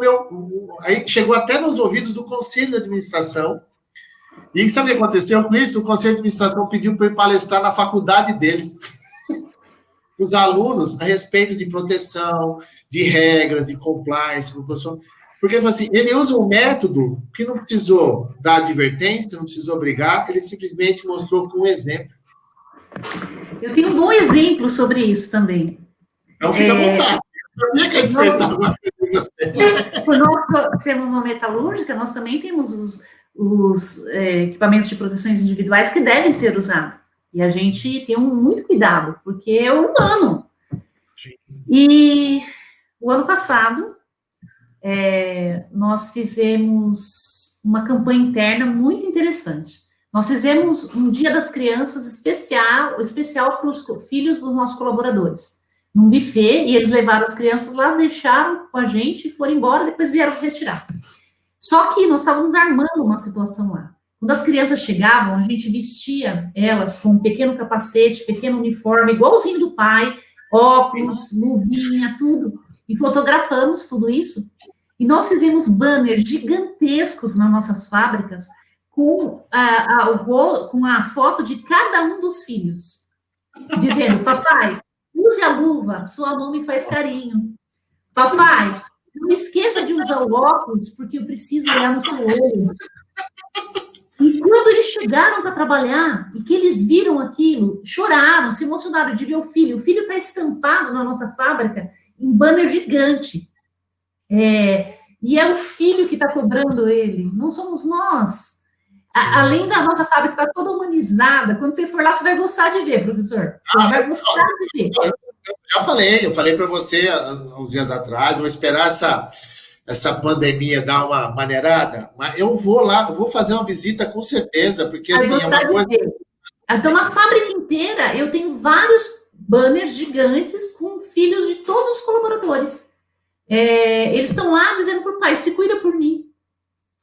[SPEAKER 1] aí chegou até nos ouvidos do conselho de administração. E sabe o que aconteceu com isso? O conselho de administração pediu para eu palestrar na faculdade deles, os alunos, a respeito de proteção, de regras, de compliance, porque assim, ele usa um método que não precisou dar advertência, não precisou brigar, ele simplesmente mostrou com um exemplo.
[SPEAKER 2] Eu tenho um bom exemplo sobre isso também.
[SPEAKER 1] Então fica à vontade.
[SPEAKER 2] Por nós sermos uma metalúrgica, nós também temos os equipamentos de proteções individuais que devem ser usados. E a gente tem muito cuidado, porque é humano. Sim. E o ano passado, nós fizemos uma campanha interna muito interessante. Nós fizemos um Dia das Crianças especial para os filhos dos nossos colaboradores, num buffet, e eles levaram as crianças lá, deixaram com a gente, foram embora, depois vieram retirar. Só que nós estávamos armando uma situação lá. Quando as crianças chegavam, a gente vestia elas com um pequeno capacete, pequeno uniforme, igualzinho do pai, óculos, luvinha, tudo, e fotografamos tudo isso. E nós fizemos banners gigantescos nas nossas fábricas com a foto de cada um dos filhos, dizendo: papai, use a luva, sua mão me faz carinho. Papai, não esqueça de usar o óculos, porque eu preciso olhar no seu olho. E quando eles chegaram para trabalhar, e que eles viram aquilo, choraram, se emocionaram de ver o filho. O filho está estampado na nossa fábrica em banner gigante. E é o filho que está cobrando ele, não somos nós. Além da nossa fábrica estar toda humanizada, quando você for lá, você vai gostar de ver, professor. Você vai gostar de ver.
[SPEAKER 1] Eu falei para você uns dias atrás, vou esperar essa pandemia dar uma maneirada, mas eu vou lá, eu vou fazer uma visita com certeza, porque assim, é uma coisa...
[SPEAKER 2] Então, na fábrica inteira, eu tenho vários banners gigantes com filhos de todos os colaboradores. Eles estão lá dizendo para o pai: se cuida por mim,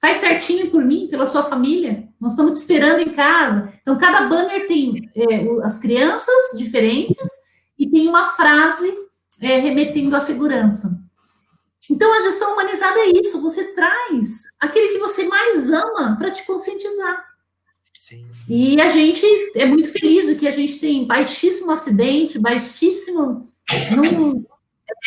[SPEAKER 2] faz certinho por mim, pela sua família, nós estamos te esperando em casa. Então, cada banner tem as crianças diferentes e tem uma frase remetendo à segurança. Então, a gestão humanizada é isso, você traz aquele que você mais ama para te conscientizar. Sim. E a gente é muito feliz de que a gente tem baixíssimo acidente, baixíssimo...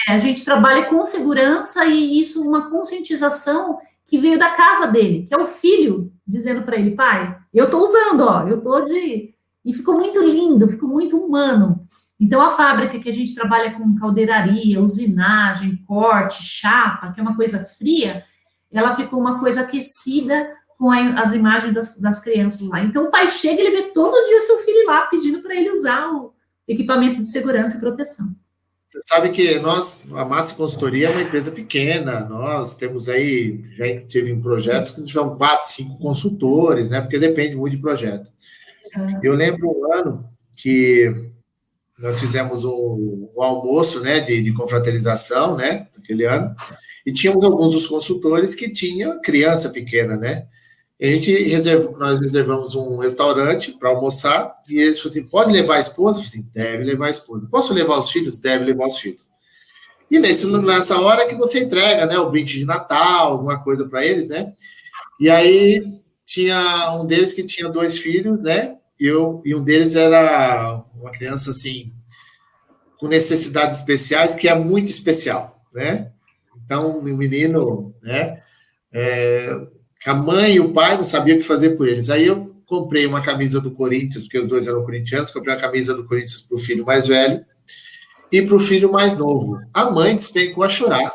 [SPEAKER 2] a gente trabalha com segurança e isso, uma conscientização que veio da casa dele, que é o filho dizendo para ele: pai, eu estou usando, eu estou de... E ficou muito lindo, ficou muito humano. Então, a fábrica que a gente trabalha com caldeiraria, usinagem, corte, chapa, que é uma coisa fria, ela ficou uma coisa aquecida com as imagens das crianças lá. Então, o pai chega e ele vê todo dia o seu filho lá pedindo para ele usar o equipamento de segurança e proteção.
[SPEAKER 1] Você sabe que a Massa Consultoria é uma empresa pequena, nós temos aí, já tive em projetos que tiveram 4, 5 consultores, né? Porque depende muito de projeto. Eu lembro um ano que nós fizemos um almoço, né, de confraternização, né, naquele ano, e tínhamos alguns dos consultores que tinham criança pequena, né, e nós reservamos um restaurante para almoçar, e eles falaram assim: pode levar a esposa? Eu falei assim: deve levar a esposa. Posso levar os filhos? Deve levar os filhos. E nessa hora que você entrega, né, o brinde de Natal, alguma coisa para eles, né, e aí tinha um deles que tinha 2 filhos, né, e um deles era uma criança, assim, com necessidades especiais, que é muito especial, né? Então, o menino, né, A mãe e o pai não sabiam o que fazer por eles. Aí eu comprei uma camisa do Corinthians, porque os dois eram corintianos, comprei uma camisa do Corinthians para o filho mais velho e para o filho mais novo. A mãe despencou a chorar.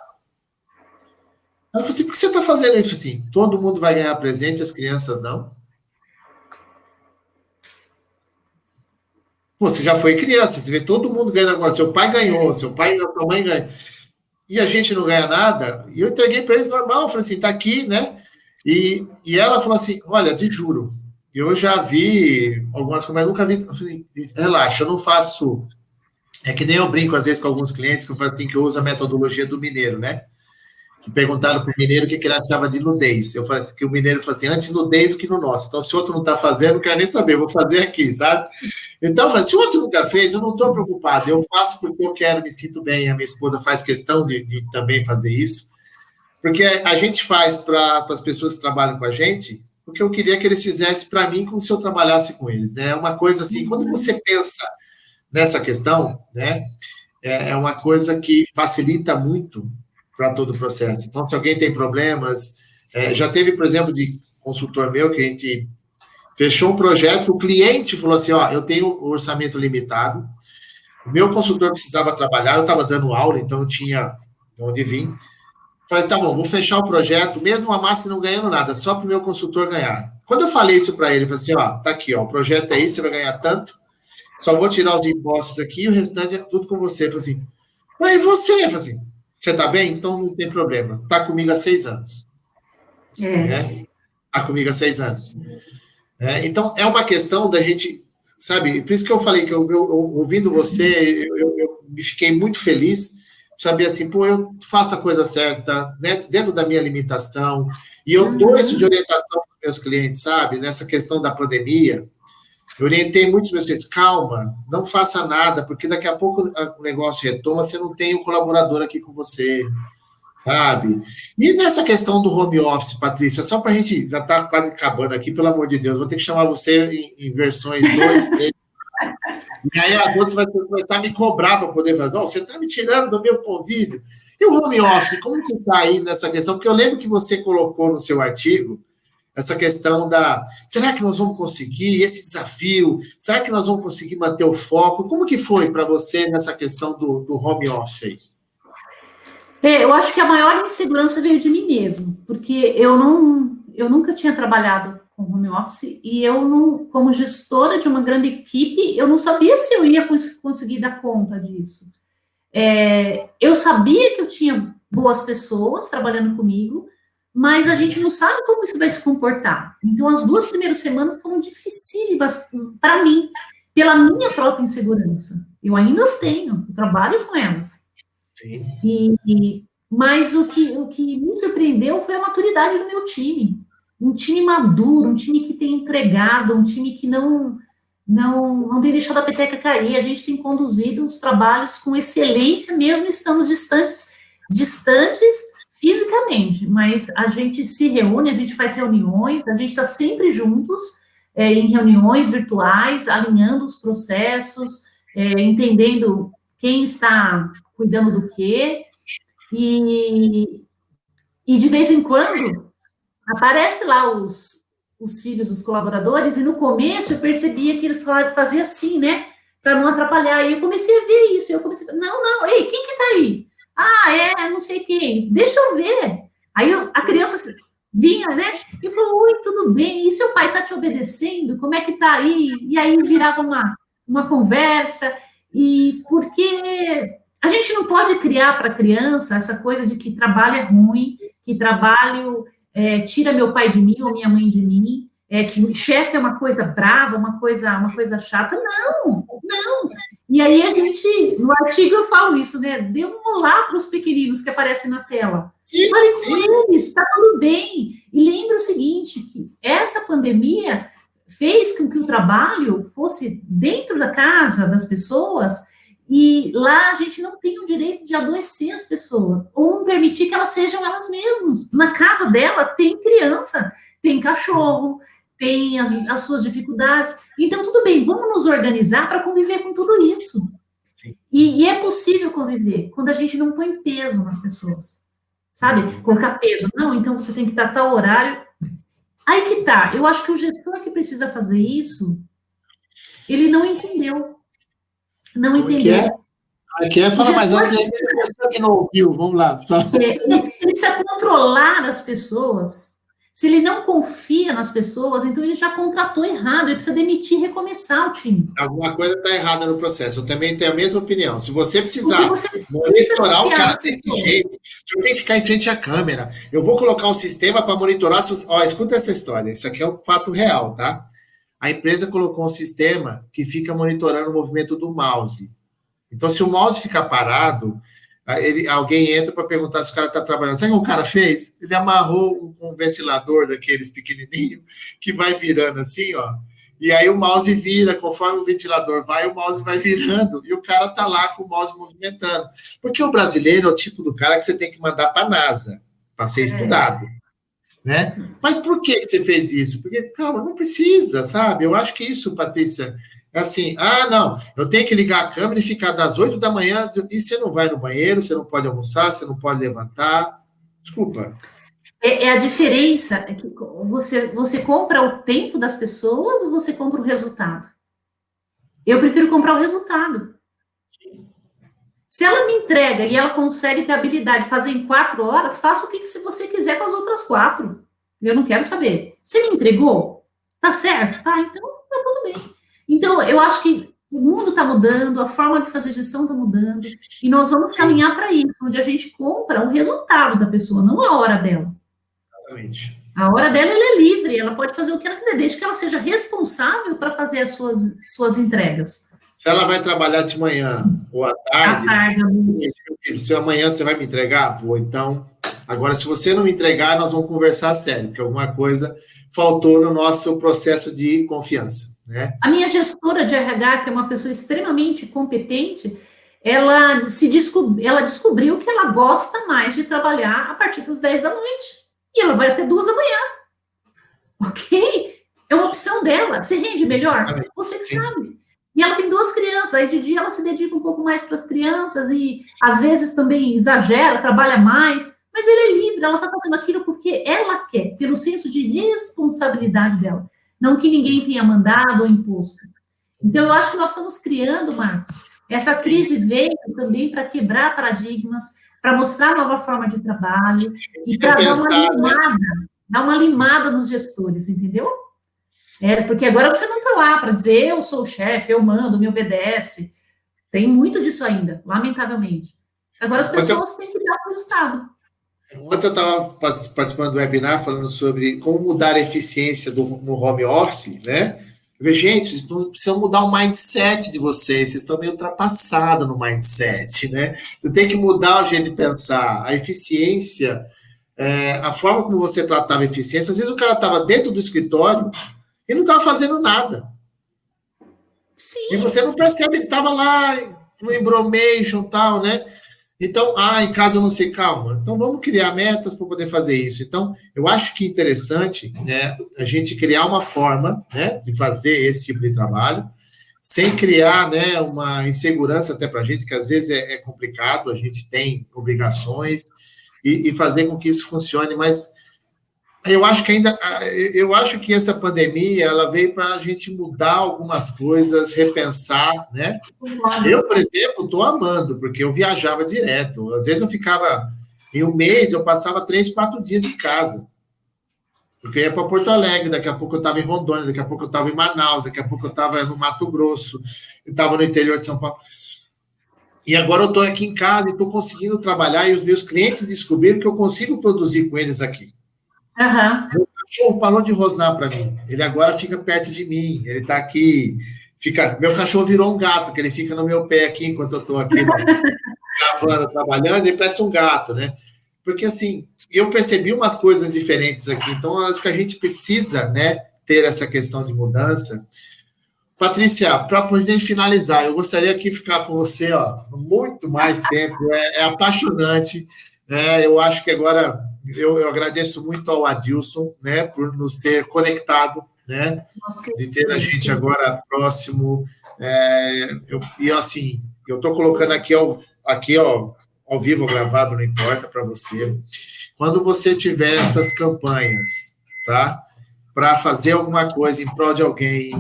[SPEAKER 1] Ela falou assim, por que você está fazendo isso assim? Todo mundo vai ganhar presente, as crianças não? Pô, você já foi criança, você vê todo mundo ganhando agora. Seu pai ganhou, seu pai e sua mãe ganham. E a gente não ganha nada. E eu entreguei para eles normal, falei assim, tá aqui, né? E ela falou assim, olha, te juro, eu já vi algumas coisas, mas nunca vi. Eu falei, relaxa, eu não faço. É que nem eu brinco às vezes com alguns clientes que eu faço assim, que eu uso a metodologia do mineiro, né? Que perguntaram para o mineiro o que ele achava de nudez. Eu falei assim, que o mineiro falou assim, antes nudez do que no nosso. Então, se o outro não está fazendo, não quero nem saber, vou fazer aqui, sabe? Então, se o outro nunca fez, eu não estou preocupado. Eu faço porque eu quero, me sinto bem. A minha esposa faz questão de também fazer isso. Porque a gente faz para as pessoas que trabalham com a gente, porque eu queria que eles fizessem para mim como se eu trabalhasse com eles, né? É uma coisa assim, quando você pensa nessa questão, né? É uma coisa que facilita muito para todo o processo. Então, se alguém tem problemas, já teve, por exemplo, de consultor meu que a gente fechou um projeto, o cliente falou assim, ó, eu tenho um orçamento limitado, o meu consultor precisava trabalhar, eu estava dando aula, então eu tinha onde vir. Falei, tá bom, vou fechar o projeto, mesmo a massa não ganhando nada, só para o meu consultor ganhar. Quando eu falei isso para ele, ele falou assim, ó, tá aqui, ó, o projeto é isso, você vai ganhar tanto, só vou tirar os impostos aqui e o restante é tudo com você. Eu falei assim, mas e você? Eu falei assim, você tá bem? Então não tem problema. Tá comigo há 6 anos. Né? Tá comigo há 6 anos. Então, é uma questão da gente, sabe, por isso que eu falei que eu ouvindo você, eu me fiquei muito feliz, saber assim, pô, eu faço a coisa certa, né, dentro da minha limitação, e eu dou isso de orientação para os meus clientes, sabe, nessa questão da pandemia, eu orientei muitos meus clientes, calma, não faça nada, porque daqui a pouco o negócio retoma, você não tem um colaborador aqui com você, sabe? E nessa questão do home office, Patrícia, só para a gente, já está quase acabando aqui, pelo amor de Deus, vou ter que chamar você em versões 2, 3, e aí as outras vai começar a me cobrar para poder fazer, você está me tirando do meu convívio. E o home office, como que está aí nessa questão? Porque eu lembro que você colocou no seu artigo essa questão será que nós vamos conseguir esse desafio? Será que nós vamos conseguir manter o foco? Como que foi para você nessa questão do home office aí?
[SPEAKER 2] Eu acho que a maior insegurança veio de mim mesmo, porque eu nunca tinha trabalhado com home office e eu não, como gestora de uma grande equipe, eu não sabia se eu ia conseguir dar conta disso. Eu sabia que eu tinha boas pessoas trabalhando comigo, mas a gente não sabe como isso vai se comportar. Então, as 2 primeiras semanas foram dificílimas para mim, pela minha própria insegurança. Eu ainda as tenho, eu trabalho com elas. Sim. Mas o que me surpreendeu foi a maturidade do meu time. Um time maduro, um time que tem entregado, um time que não tem deixado a peteca cair. A gente tem conduzido os trabalhos com excelência, mesmo estando distantes fisicamente, mas a gente se reúne, a gente faz reuniões, a gente está sempre juntos em reuniões virtuais, alinhando os processos, entendendo quem está cuidando do quê, e de vez em quando aparece lá os filhos dos colaboradores, e no começo eu percebia que eles faziam assim, né, para não atrapalhar, e eu comecei a ver isso, não, ei, quem que tá aí? Não sei quem, deixa eu ver. Aí a criança vinha, né, e falou, oi, tudo bem? E seu pai tá te obedecendo? Como é que tá aí? E aí virava uma conversa, e porque a gente não pode criar para a criança essa coisa de que trabalho é ruim, que trabalho tira meu pai de mim ou minha mãe de mim, que chefe é uma coisa brava, uma coisa chata. Não. E aí a gente, no artigo eu falo isso, né? Dê um olá para os pequeninos que aparecem na tela. Fale com eles, está tudo bem. E lembre o seguinte, que essa pandemia fez com que o trabalho fosse dentro da casa das pessoas, e lá a gente não tem o direito de adoecer as pessoas, ou permitir que elas sejam elas mesmas. Na casa dela tem criança, tem cachorro, tem as suas dificuldades. Então, tudo bem, vamos nos organizar para conviver com tudo isso. E é possível conviver quando a gente não põe peso nas pessoas, sabe? Colocar peso. Não, então você tem que dar tal horário Aí que tá, eu acho que o gestor que precisa fazer isso, ele não entendeu. Não
[SPEAKER 1] Como é que é?
[SPEAKER 2] entendeu.
[SPEAKER 1] Aqui é,
[SPEAKER 2] O
[SPEAKER 1] fala mais
[SPEAKER 2] gestor
[SPEAKER 1] alto, aí a pessoa que não ouviu, vamos lá. Só.
[SPEAKER 2] ele precisa controlar as pessoas. Se ele não confia nas pessoas, então ele já contratou errado, ele precisa demitir e recomeçar o time.
[SPEAKER 1] Alguma coisa está errada no processo. Eu também tenho a mesma opinião. Se você
[SPEAKER 2] Porque
[SPEAKER 1] precisar
[SPEAKER 2] você precisa
[SPEAKER 1] monitorar o
[SPEAKER 2] confiar
[SPEAKER 1] cara
[SPEAKER 2] nas
[SPEAKER 1] desse
[SPEAKER 2] pessoas.
[SPEAKER 1] jeito, você tem que ficar em frente à câmera. Eu vou colocar um sistema para monitorar. Ó, escuta essa história. Isso aqui é um fato real, tá? A empresa colocou um sistema que fica monitorando o movimento do mouse. Então, se o mouse ficar parado, alguém entra para perguntar se o cara está trabalhando. Sabe o que o cara fez? Ele amarrou um ventilador daqueles pequenininho que vai virando assim, ó. E aí o mouse vira, conforme o ventilador vai, o mouse vai virando e o cara tá lá com o mouse movimentando. Porque o brasileiro é o tipo do cara que você tem que mandar para a NASA para ser estudado, né? Mas por que você fez isso? Porque, calma, não precisa, sabe? Eu acho que isso, Patrícia, é assim, não, eu tenho que ligar a câmera e ficar das 8 da manhã e você não vai no banheiro, você não pode almoçar, você não pode levantar. Desculpa.
[SPEAKER 2] É a diferença, é que você compra o tempo das pessoas ou você compra o resultado? Eu prefiro comprar o resultado. Se ela me entrega e ela consegue ter habilidade de fazer em 4 horas, faça o que você quiser com as outras 4. Eu não quero saber. Você me entregou? Tá certo? Tá, então tá tudo bem. Então, eu acho que o mundo está mudando, a forma de fazer gestão está mudando, e nós vamos caminhar para isso, onde a gente compra o resultado da pessoa, não a hora dela.
[SPEAKER 1] Exatamente.
[SPEAKER 2] A hora dela, ela é livre, ela pode fazer o que ela quiser, desde que ela seja responsável para fazer as suas entregas.
[SPEAKER 1] Se ela vai trabalhar de manhã ou à tarde, se amanhã você vai me entregar, vou. Então, agora, se você não me entregar, nós vamos conversar sério, porque alguma coisa faltou no nosso processo de confiança, né?
[SPEAKER 2] A minha gestora de RH, que é uma pessoa extremamente competente, ela descobriu que ela gosta mais de trabalhar a partir das 10 da noite. E ela vai até 2 da manhã. Ok? É uma opção dela. Você rende melhor? Você que sabe. E ela tem 2 crianças, aí de dia ela se dedica um pouco mais para as crianças e às vezes também exagera, trabalha mais, mas ele é livre, ela está fazendo aquilo porque ela quer, pelo senso de responsabilidade dela, não que ninguém tenha mandado ou imposto. Então, eu acho que nós estamos criando, Marcos, essa crise veio também para quebrar paradigmas, para mostrar nova forma de trabalho e para dar uma limada nos gestores, entendeu? Porque agora você não está lá para dizer eu sou o chefe, eu mando, me obedece. Tem muito disso ainda, lamentavelmente. Agora as pessoas têm que dar para o Estado.
[SPEAKER 1] Ontem eu estava participando do webinar falando sobre como mudar a eficiência no home office, né? Eu falei, gente, vocês precisam mudar o mindset de vocês estão meio ultrapassados no mindset, né? Você tem que mudar o jeito de pensar. A eficiência, a forma como você tratava a eficiência, às vezes o cara estava dentro do escritório e não estava fazendo nada.
[SPEAKER 2] Sim.
[SPEAKER 1] E você não percebe, ele estava lá no embromation e tal, né? Então, em casa eu não sei, calma. Então, vamos criar metas para poder fazer isso. Então, eu acho que é interessante, né, a gente criar uma forma, né, de fazer esse tipo de trabalho, sem criar, né, uma insegurança até para a gente, que às vezes é complicado, a gente tem obrigações, e fazer com que isso funcione, mas eu acho que essa pandemia ela veio para a gente mudar algumas coisas, repensar, né? Eu, por exemplo, estou amando, porque eu viajava direto. Às vezes eu ficava, em um mês, eu passava 3, 4 dias em casa. Porque eu ia para Porto Alegre, daqui a pouco eu estava em Rondônia, daqui a pouco eu estava em Manaus, daqui a pouco eu estava no Mato Grosso, eu estava no interior de São Paulo. E agora eu estou aqui em casa e estou conseguindo trabalhar, e os meus clientes descobriram que eu consigo produzir com eles aqui.
[SPEAKER 2] Uhum.
[SPEAKER 1] Meu cachorro parou de rosnar para mim. Ele agora fica perto de mim. Ele está aqui. Meu cachorro virou um gato, que ele fica no meu pé aqui enquanto eu estou aqui gravando, trabalhando. Ele parece um gato, né? Porque assim, eu percebi umas coisas diferentes aqui. Então, acho que a gente precisa, né, ter essa questão de mudança. Patrícia, para poder finalizar, eu gostaria de ficar com você, muito mais tempo. É apaixonante. Eu acho que agora eu agradeço muito ao Adilson, né, por nos ter conectado, né, de ter a gente agora próximo. Eu estou colocando aqui ao vivo, gravado, não importa para você. Quando você tiver essas campanhas, tá? para fazer alguma coisa em prol de alguém,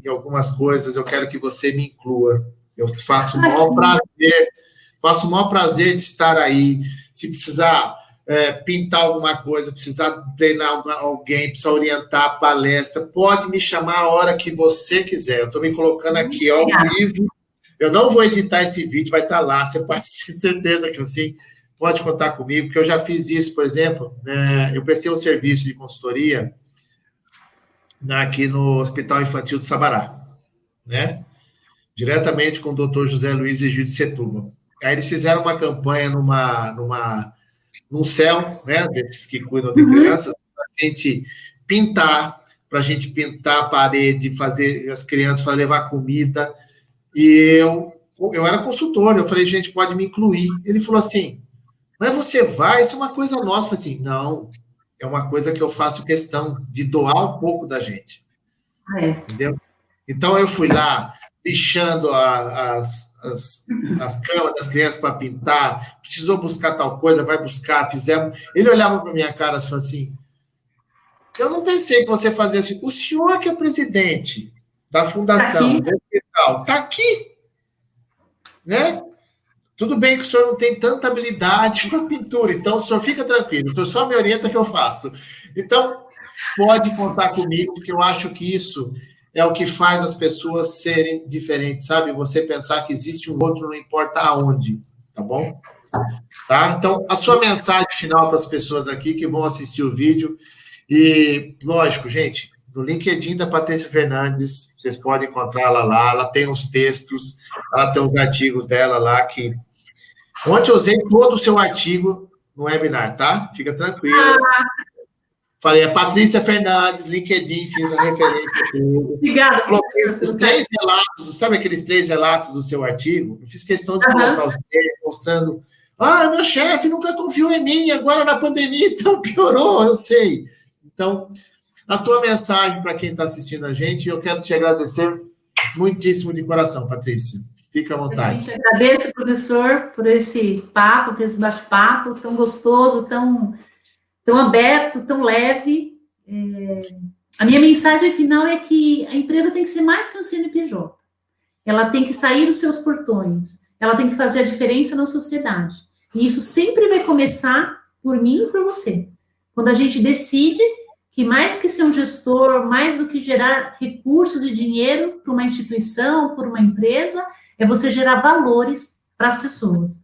[SPEAKER 1] em algumas coisas, eu quero que você me inclua. Eu faço o maior prazer de estar aí. Se precisar pintar alguma coisa, precisar treinar alguém, precisar orientar palestra, pode me chamar a hora que você quiser. Eu estou me colocando aqui ao vivo. Eu não vou editar esse vídeo, vai estar lá. Você pode ter certeza que assim, pode contar comigo, porque eu já fiz isso, por exemplo, eu prestei um serviço de consultoria aqui no Hospital Infantil de Sabará, né? Diretamente com o doutor José Luiz Egídio Setúbal. Aí eles fizeram uma campanha num céu, né, desses que cuidam de crianças, para a gente pintar a parede, fazer as crianças para levar comida. E eu era consultor, eu falei, gente, pode me incluir. Ele falou assim, mas você vai, isso é uma coisa nossa. Eu falei assim, não, é uma coisa que eu faço questão de doar um pouco da gente. Entendeu? Então, eu fui lá, lixando as camas das crianças para pintar, precisou buscar tal coisa, vai buscar, fizemos. Ele olhava para minha cara e falou assim, eu não pensei que você fazia assim. O senhor que é presidente da fundação, do hospital, está aqui, né? Tudo bem que o senhor não tem tanta habilidade para pintura, então o senhor fica tranquilo, o senhor só me orienta que eu faço. Então, pode contar comigo, porque eu acho que isso é o que faz as pessoas serem diferentes, sabe? Você pensar que existe um outro, não importa aonde, tá bom? Tá? Então, a sua mensagem final para as pessoas aqui que vão assistir o vídeo. E, lógico, gente, no LinkedIn da Patrícia Fernandes, vocês podem encontrá-la lá, ela tem os textos, ela tem os artigos dela lá, que... Ontem eu usei todo o seu artigo no webinar, tá? Fica tranquila. Falei, a Patrícia Fernandes, LinkedIn, fiz a referência.
[SPEAKER 2] Obrigada.
[SPEAKER 1] Os 3 relatos, sabe aqueles 3 relatos do seu artigo? Eu fiz questão de colocar os 3, mostrando, meu chefe nunca confiou em mim, agora na pandemia, então piorou, eu sei. Então, a tua mensagem para quem está assistindo a gente, eu quero te agradecer muitíssimo de coração, Patrícia. Fica à vontade.
[SPEAKER 2] Eu agradeço, professor, por esse papo, por esse bate-papo tão gostoso, tão aberto, tão leve. A minha mensagem final é que a empresa tem que ser mais que um CNPJ. Ela tem que sair dos seus portões. Ela tem que fazer a diferença na sociedade. E isso sempre vai começar por mim e por você. Quando a gente decide que mais que ser um gestor, mais do que gerar recursos e dinheiro para uma instituição, para uma empresa, é você gerar valores para as pessoas.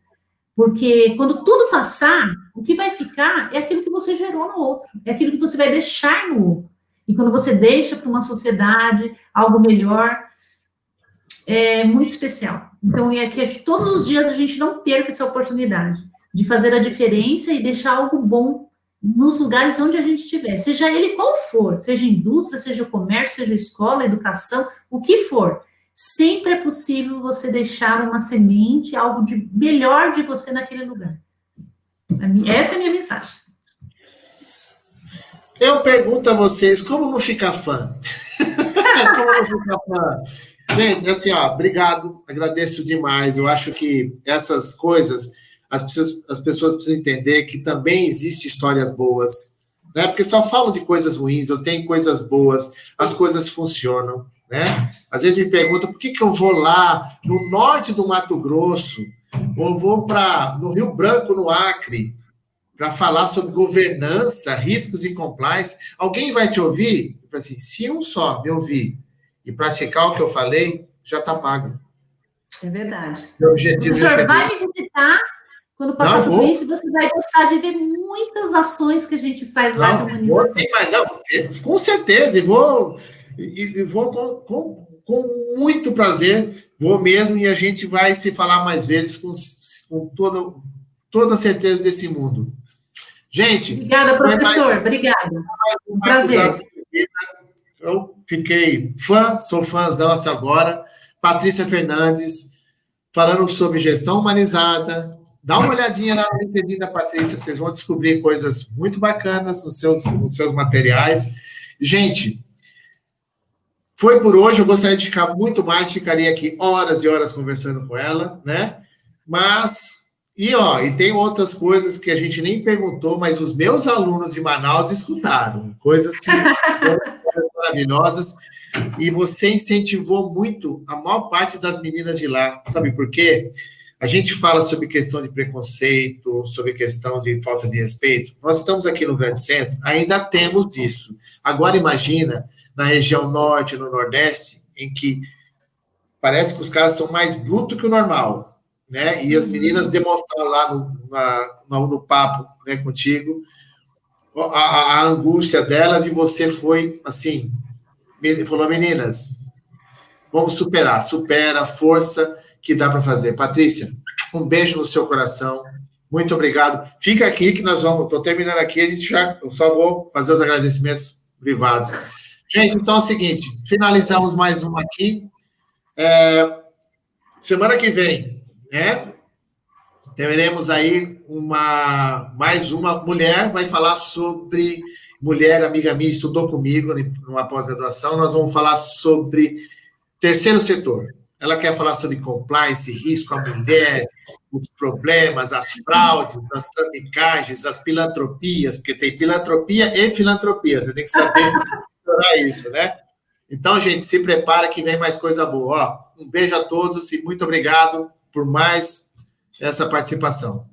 [SPEAKER 2] Porque quando tudo passar, o que vai ficar é aquilo que você gerou no outro, é aquilo que você vai deixar no outro. E quando você deixa para uma sociedade algo melhor, é muito especial. Então, é que todos os dias a gente não perca essa oportunidade de fazer a diferença e deixar algo bom nos lugares onde a gente estiver, seja ele qual for, seja indústria, seja comércio, seja escola, educação, o que for. Sempre é possível você deixar uma semente, algo de melhor de você naquele lugar. Essa é a minha mensagem.
[SPEAKER 1] Eu pergunto a vocês, como não ficar fã? Como não ficar fã? Gente, assim, obrigado, agradeço demais. Eu acho que essas coisas, as pessoas precisam entender que também existem histórias boas, né? Porque só falam de coisas ruins, eu tenho coisas boas, as coisas funcionam, né? Às vezes me perguntam por que eu vou lá no norte do Mato Grosso, ou vou no Rio Branco, no Acre, para falar sobre governança, riscos e compliance. Alguém vai te ouvir? Eu falei assim, se um só me ouvir e praticar o que eu falei, já está pago.
[SPEAKER 2] É verdade.
[SPEAKER 1] O objetivo
[SPEAKER 2] o senhor vai me visitar quando passar tudo isso, você vai gostar de ver muitas ações que a gente faz lá de humanização.
[SPEAKER 1] Com certeza, e vou com muito prazer, vou mesmo, e a gente vai se falar mais vezes com toda a certeza desse mundo. Gente...
[SPEAKER 2] Obrigada, professor, obrigada. Um prazer.
[SPEAKER 1] Eu fiquei sou fãzão agora. Patrícia Fernandes, falando sobre gestão humanizada. Dá uma olhadinha lá no LinkedIn da Patrícia, vocês vão descobrir coisas muito bacanas nos seus materiais. Gente, foi por hoje, eu gostaria de ficar muito mais, ficaria aqui horas e horas conversando com ela, né? Mas, e tem outras coisas que a gente nem perguntou, mas os meus alunos de Manaus escutaram, coisas que foram maravilhosas, e você incentivou muito a maior parte das meninas de lá. Sabe por quê? A gente fala sobre questão de preconceito, sobre questão de falta de respeito. Nós estamos aqui no Grande Centro, ainda temos isso. Agora imagina na região norte, no nordeste, em que parece que os caras são mais brutos que o normal, né? E as meninas demonstraram lá no papo, né, contigo, a angústia delas, e você foi assim, falou, meninas, vamos superar, supera, força que dá para fazer. Patrícia, um beijo no seu coração, muito obrigado. Fica aqui que nós vamos, estou terminando aqui, eu só vou fazer os agradecimentos privados. Gente, então é o seguinte, finalizamos mais uma aqui. Semana que vem, né? Teremos aí mais uma mulher, vai falar sobre mulher, amiga minha, estudou comigo numa pós-graduação, nós vamos falar sobre terceiro setor. Ela quer falar sobre compliance, risco à mulher, os problemas, as fraudes, as traficagens, as filantropias, porque tem filantropia e filantropia, você tem que saber explorar isso, né? Então, gente, se prepara que vem mais coisa boa. Ó, um beijo a todos e muito obrigado por mais essa participação.